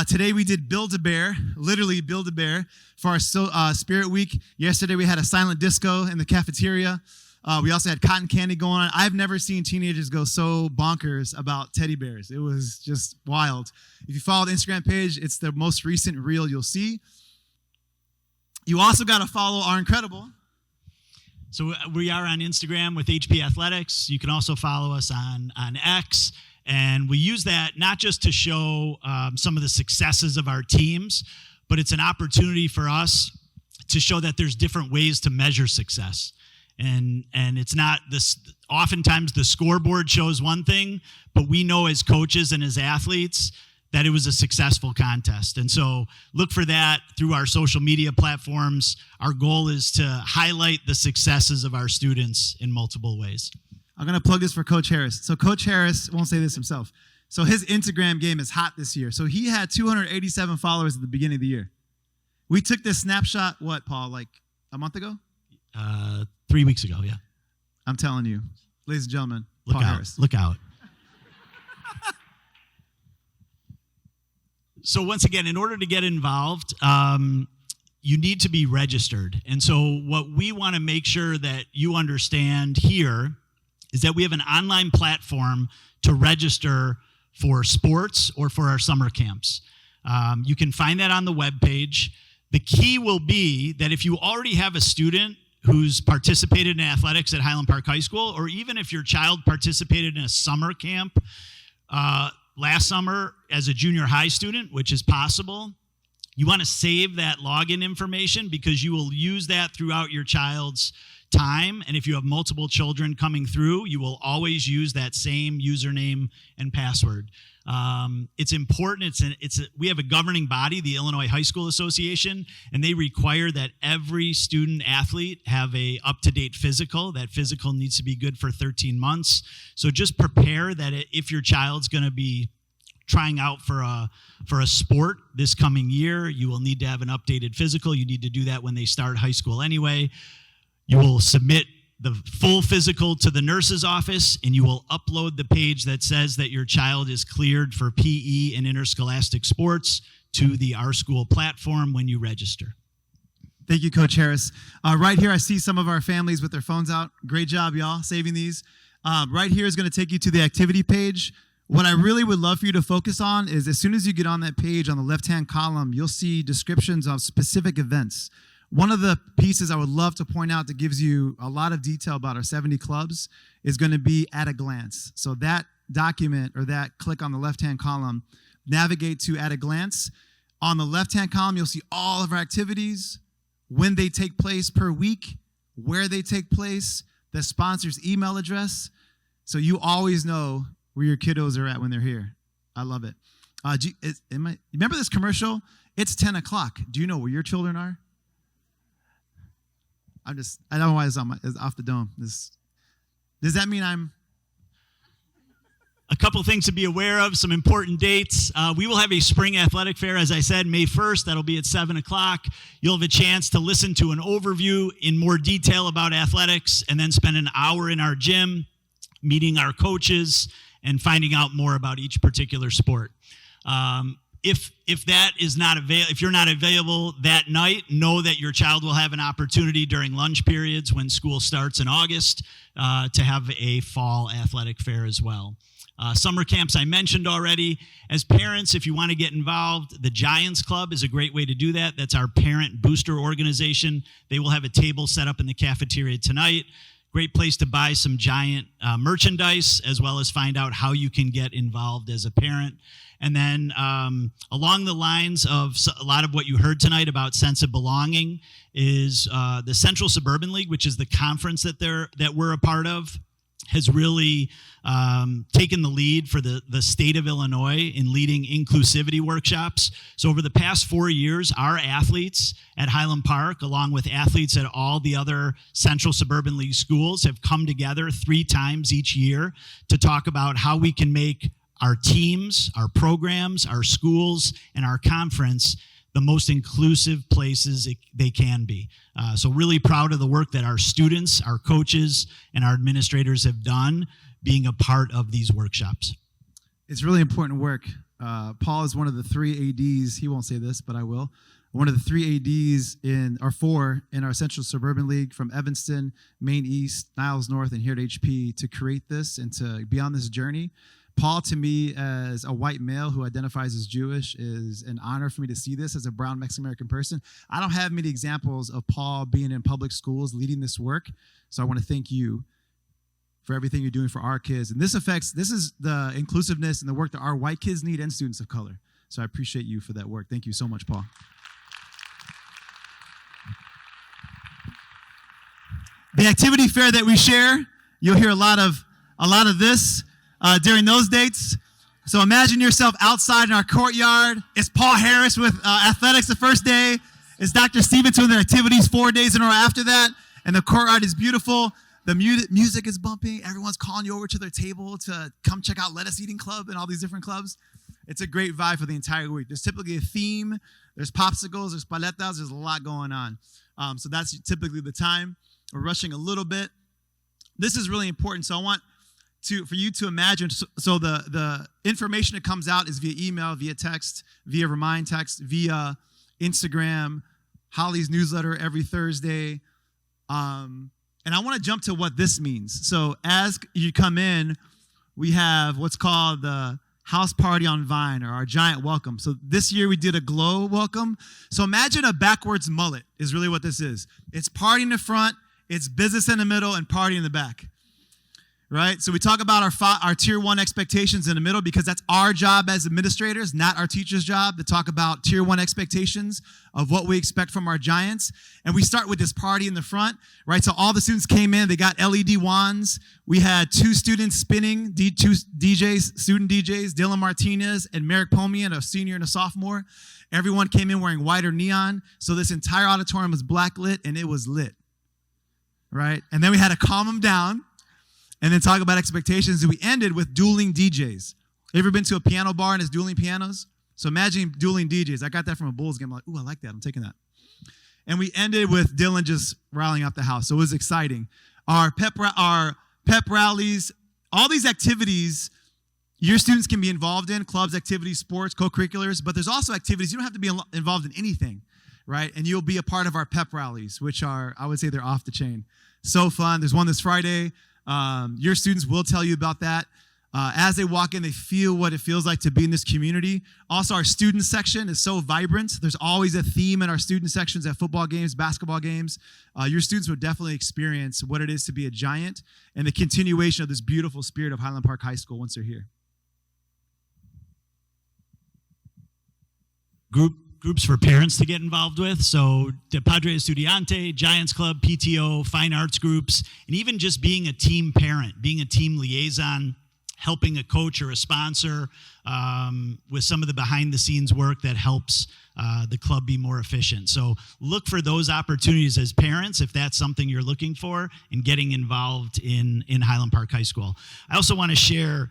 today we did Build-A-Bear, literally Build-A-Bear, for our Spirit Week. Yesterday we had a silent disco in the cafeteria. We also had cotton candy going on. I've never seen teenagers go so bonkers about teddy bears. It was just wild. If you follow the Instagram page, it's the most recent reel you'll see. You also got to follow our incredible. So we are on Instagram with HP Athletics. You can also follow us on X. And we use that not just to show some of the successes of our teams, but it's an opportunity for us to show that there's different ways to measure success. And it's not this, oftentimes the scoreboard shows one thing, but we know as coaches and as athletes that it was a successful contest. And so look for that through our social media platforms. Our goal is to highlight the successes of our students in multiple ways. I'm going to plug this for Coach Harris. So Coach Harris won't say this himself. So his Instagram game is hot this year. So he had 287 followers at the beginning of the year. We took this snapshot, what, Paul, like a month ago? 3 weeks ago, yeah. I'm telling you, ladies and gentlemen, Look Paul out. Harris. Look out. So once again, in order to get involved, you need to be registered. And so what we want to make sure that you understand here is that we have an online platform to register for sports or for our summer camps. You can find that on the webpage. The key will be that if you already have a student who's participated in athletics at Highland Park High School, or even if your child participated in a summer camp last summer as a junior high student, which is possible, you want to save that login information because you will use that throughout your child's time. And if you have multiple children coming through, you will always use that same username and password. It's important. We have a governing body, the Illinois High School Association, and they require that every student athlete have a up-to-date physical. That physical needs to be good for 13 months. So just prepare that if your child's going to be trying out for a sport this coming year, you will need to have an updated physical. You need to do that when they start high school anyway. You will submit the full physical to the nurse's office, and you will upload the page that says that your child is cleared for PE and interscholastic sports to the Our School platform when you register. Thank you, Coach Harris. Right here, I see some of our families with their phones out. Great job, y'all, saving these. Right here is going to take you to the activity page. What I really would love for you to focus on is as soon as you get on that page, on the left-hand column, you'll see descriptions of specific events. One of the pieces I would love to point out that gives you a lot of detail about our 70 clubs is going to be at a glance. So that document or that click on the left-hand column, navigate to at a glance. On the left-hand column, you'll see all of our activities, when they take place per week, where they take place, the sponsor's email address. So you always know where your kiddos are at when they're here. I love it. Remember this commercial? It's 10 o'clock. Do you know where your children are? I don't know why it's off the dome. Does that mean I'm... A couple things to be aware of, some important dates. We will have a spring athletic fair, as I said, May 1st. That'll be at 7 o'clock. You'll have a chance to listen to an overview in more detail about athletics and then spend an hour in our gym meeting our coaches and finding out more about each particular sport. If that is not if you're not available that night, know that your child will have an opportunity during lunch periods when school starts in August to have a fall athletic fair as well. Summer camps I mentioned already. As parents, if you want to get involved, the Giants Club is a great way to do that. That's our parent booster organization. They will have a table set up in the cafeteria tonight. Great place to buy some Giant merchandise, as well as find out how you can get involved as a parent. And then along the lines of a lot of what you heard tonight about sense of belonging is the Central Suburban League, which is the conference that we're a part of, has really taken the lead for the state of Illinois in leading inclusivity workshops. So over the past 4 years, our athletes at Highland Park, along with athletes at all the other Central Suburban League schools, have come together 3 times each year to talk about how we can make our teams, our programs, our schools, and our conference the most inclusive places they can be. So really proud of the work that our students, our coaches, and our administrators have done being a part of these workshops. It's really important work. Paul is one of the 3 ADs, he won't say this, but I will, one of the 3 ADs or 4 in our Central Suburban League from Evanston, Maine East, Niles North, and here at HP to create this and to be on this journey. Paul, to me, as a white male who identifies as Jewish, is an honor for me to see this as a brown Mexican-American person. I don't have many examples of Paul being in public schools leading this work, so I want to thank you for everything you're doing for our kids. And this is the inclusiveness and the work that our white kids need and students of color. So I appreciate you for that work. Thank you so much, Paul. The activity fair that we share, you'll hear a lot of this during those dates. So imagine yourself outside in our courtyard. It's Paul Harris with athletics the first day. It's Dr. Stevens doing the activities 4 days in a row after that. And the courtyard is beautiful. The music is bumping. Everyone's calling you over to their table to come check out Lettuce Eating Club and all these different clubs. It's a great vibe for the entire week. There's typically a theme. There's popsicles. There's paletas. There's a lot going on. So that's typically the time. We're rushing a little bit. This is really important. So I want for you to imagine. So the information that comes out is via email, via text, via remind text, via Instagram, Holly's newsletter every Thursday. And I want to jump to what this means. So as you come in, we have what's called the house party on Vine, or our giant welcome. So this year we did a glow welcome. So imagine a backwards mullet is really what this is. It's party in the front, it's business in the middle, and party in the back. Right? So we talk about our tier 1 expectations in the middle, because that's our job as administrators, not our teacher's job, to talk about tier 1 expectations of what we expect from our giants. And we start with this party in the front, right? So all the students came in, they got LED wands. We had 2 students spinning, 2 DJs, student DJs, Dylan Martinez and Merrick Pomian, a senior and a sophomore. Everyone came in wearing white or neon. So this entire auditorium was black lit, and it was lit, right? And then we had to calm them down and then talk about expectations. And we ended with dueling DJs. Ever been to a piano bar and it's dueling pianos? So imagine dueling DJs. I got that from a Bulls game. I'm like, ooh, I like that. I'm taking that. And we ended with Dylan just riling up the house. So it was exciting. Our pep rallies, all these activities your students can be involved in, clubs, activities, sports, co-curriculars, but there's also activities you don't have to be involved in anything, right? And you'll be a part of our pep rallies, which are, I would say, they're off the chain. So fun. There's one this Friday. Your students will tell you about that. As they walk in, they feel what it feels like to be in this community. Also, our student section is so vibrant. There's always a theme in our student sections at football games, basketball games. Your students will definitely experience what it is to be a giant and the continuation of this beautiful spirit of Highland Park High School once they're here. Groups for parents to get involved with. So De Padre Estudiante, Giants Club, PTO, fine arts groups, and even just being a team parent, being a team liaison, helping a coach or a sponsor with some of the behind the scenes work that helps the club be more efficient. So look for those opportunities as parents if that's something you're looking for in getting involved in Highland Park High School. I also want to share,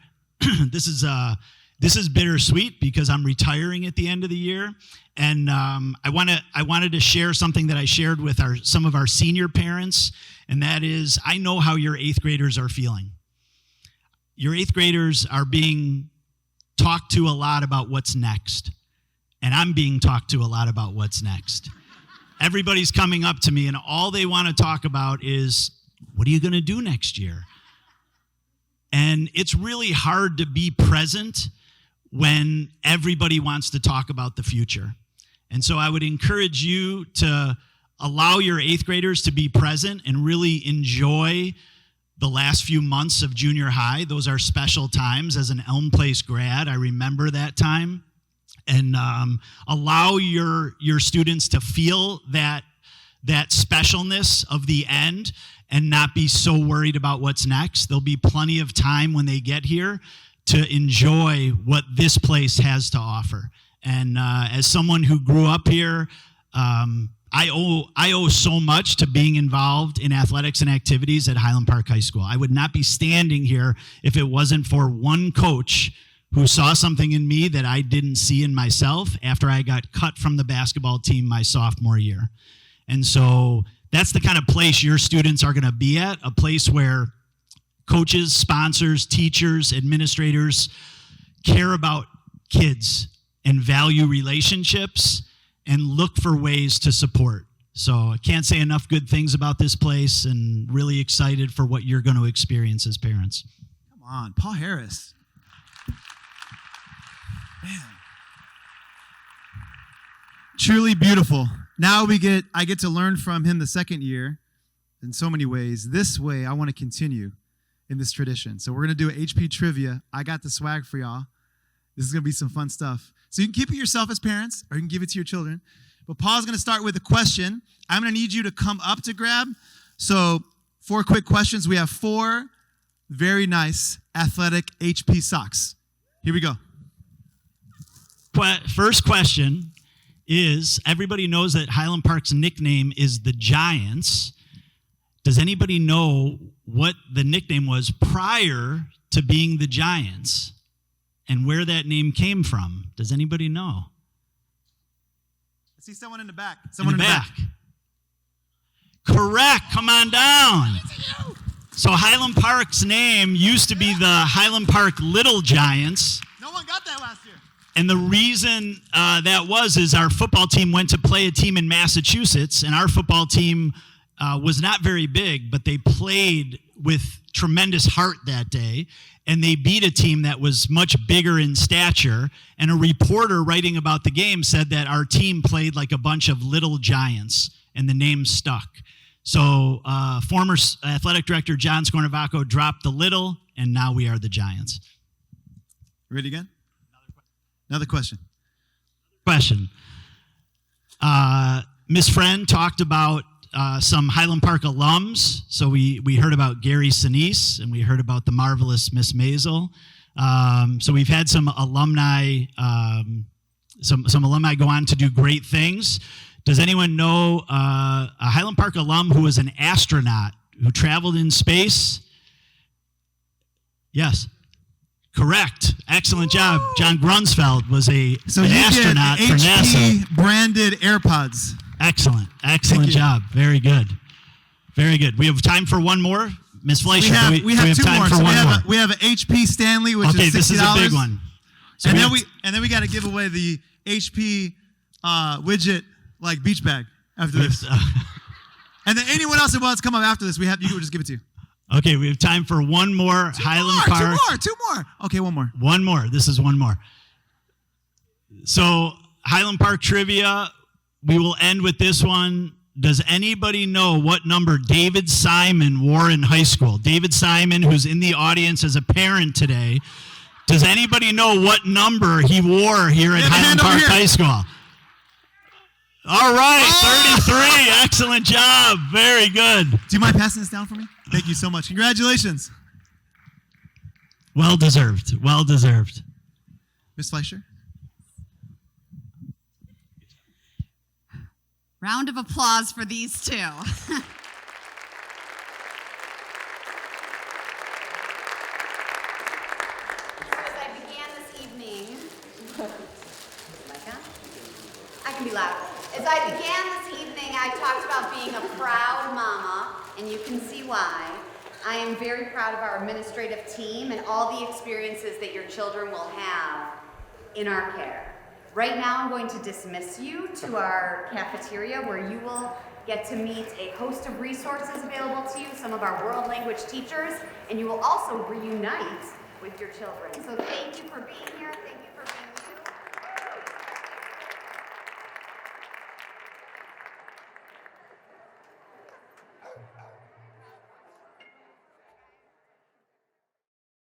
this is bittersweet because I'm retiring at the end of the year. And I wanted to share something that I shared with some of our senior parents, and that is, I know how your 8th graders are feeling. Your 8th graders are being talked to a lot about what's next, and I'm being talked to a lot about what's next. Everybody's coming up to me, and all they want to talk about is, what are you going to do next year? And it's really hard to be present when everybody wants to talk about the future. And so I would encourage you to allow your 8th graders to be present and really enjoy the last few months of junior high. Those are special times. As an Elm Place grad, I remember that time. And allow your students to feel that specialness of the end and not be so worried about what's next. There'll be plenty of time when they get here to enjoy what this place has to offer. And as someone who grew up here, I owe so much to being involved in athletics and activities at Highland Park High School. I would not be standing here if it wasn't for one coach who saw something in me that I didn't see in myself after I got cut from the basketball team my sophomore year. And so that's the kind of place your students are going to be at, a place where coaches, sponsors, teachers, administrators care about kids and value relationships and look for ways to support. So I can't say enough good things about this place, and really excited for what you're going to experience as parents. Come on, Paul Harris. Man. Truly beautiful. Now I get to learn from him the second year in so many ways. This way, I want to continue in this tradition. So we're going to do HP trivia. I got the swag for y'all. This is going to be some fun stuff. So you can keep it yourself as parents, or you can give it to your children. But Paul's going to start with a question. I'm going to need you to come up to grab. So 4 quick questions. We have 4 very nice athletic HP socks. Here we go. First question is, everybody knows that Highland Park's nickname is the Giants. Does anybody know what the nickname was prior to being the Giants and where that name came from? Does anybody know? I see someone in the back. Someone in the back. Correct. Come on down. So Highland Park's name used to be the Highland Park Little Giants. No one got that last year. And the reason that is our football team went to play a team in Massachusetts, and our football team was not very big, but they played with tremendous heart that day, and they beat a team that was much bigger in stature. And a reporter writing about the game said that our team played like a bunch of little giants, and the name stuck. So former athletic director John Scornavaco dropped the little, and now we are the Giants. Ready again? Another question. Ms. Friend talked about some Highland Park alums. So we heard about Gary Sinise, and we heard about the marvelous Miss Maisel. So we've had some alumni, some alumni go on to do great things. Does anyone know a Highland Park alum who was an astronaut who traveled in space? Yes. Correct. Excellent job. John Grunsfeld was an astronaut for NASA. HP branded AirPods. Excellent. Excellent job. Very good. Very good. We have time for one more. Ms. Fleischer, We have two time more. for So one more? we have an HP Stanley, which Okay, is $60. this is a big one. So and we then we got to give away the HP widget like beach bag after this. And then anyone else that wants to come up after this, you can just give it to you. Okay, we have time for one more. Highland Park. Two more. Okay, one more. One more. This is one more. So, Highland Park trivia, we will end with this one. Does anybody know what number David Simon wore in high school? David Simon, who's in the audience as a parent today. Does anybody know what number he wore here at Highland Park High School? All right, 33. Excellent job. Very good. Do you mind passing this down for me? Thank you so much. Congratulations. Well deserved. Well deserved. Ms. Fleischer? Round of applause for these two. I can be loud. As I began this evening, I talked about being a proud mama, and you can see why. I am very proud of our administrative team and all the experiences that your children will have in our care. Right now, I'm going to dismiss you to our cafeteria where you will get to meet a host of resources available to you, some of our world language teachers, and you will also reunite with your children. So thank you for being here.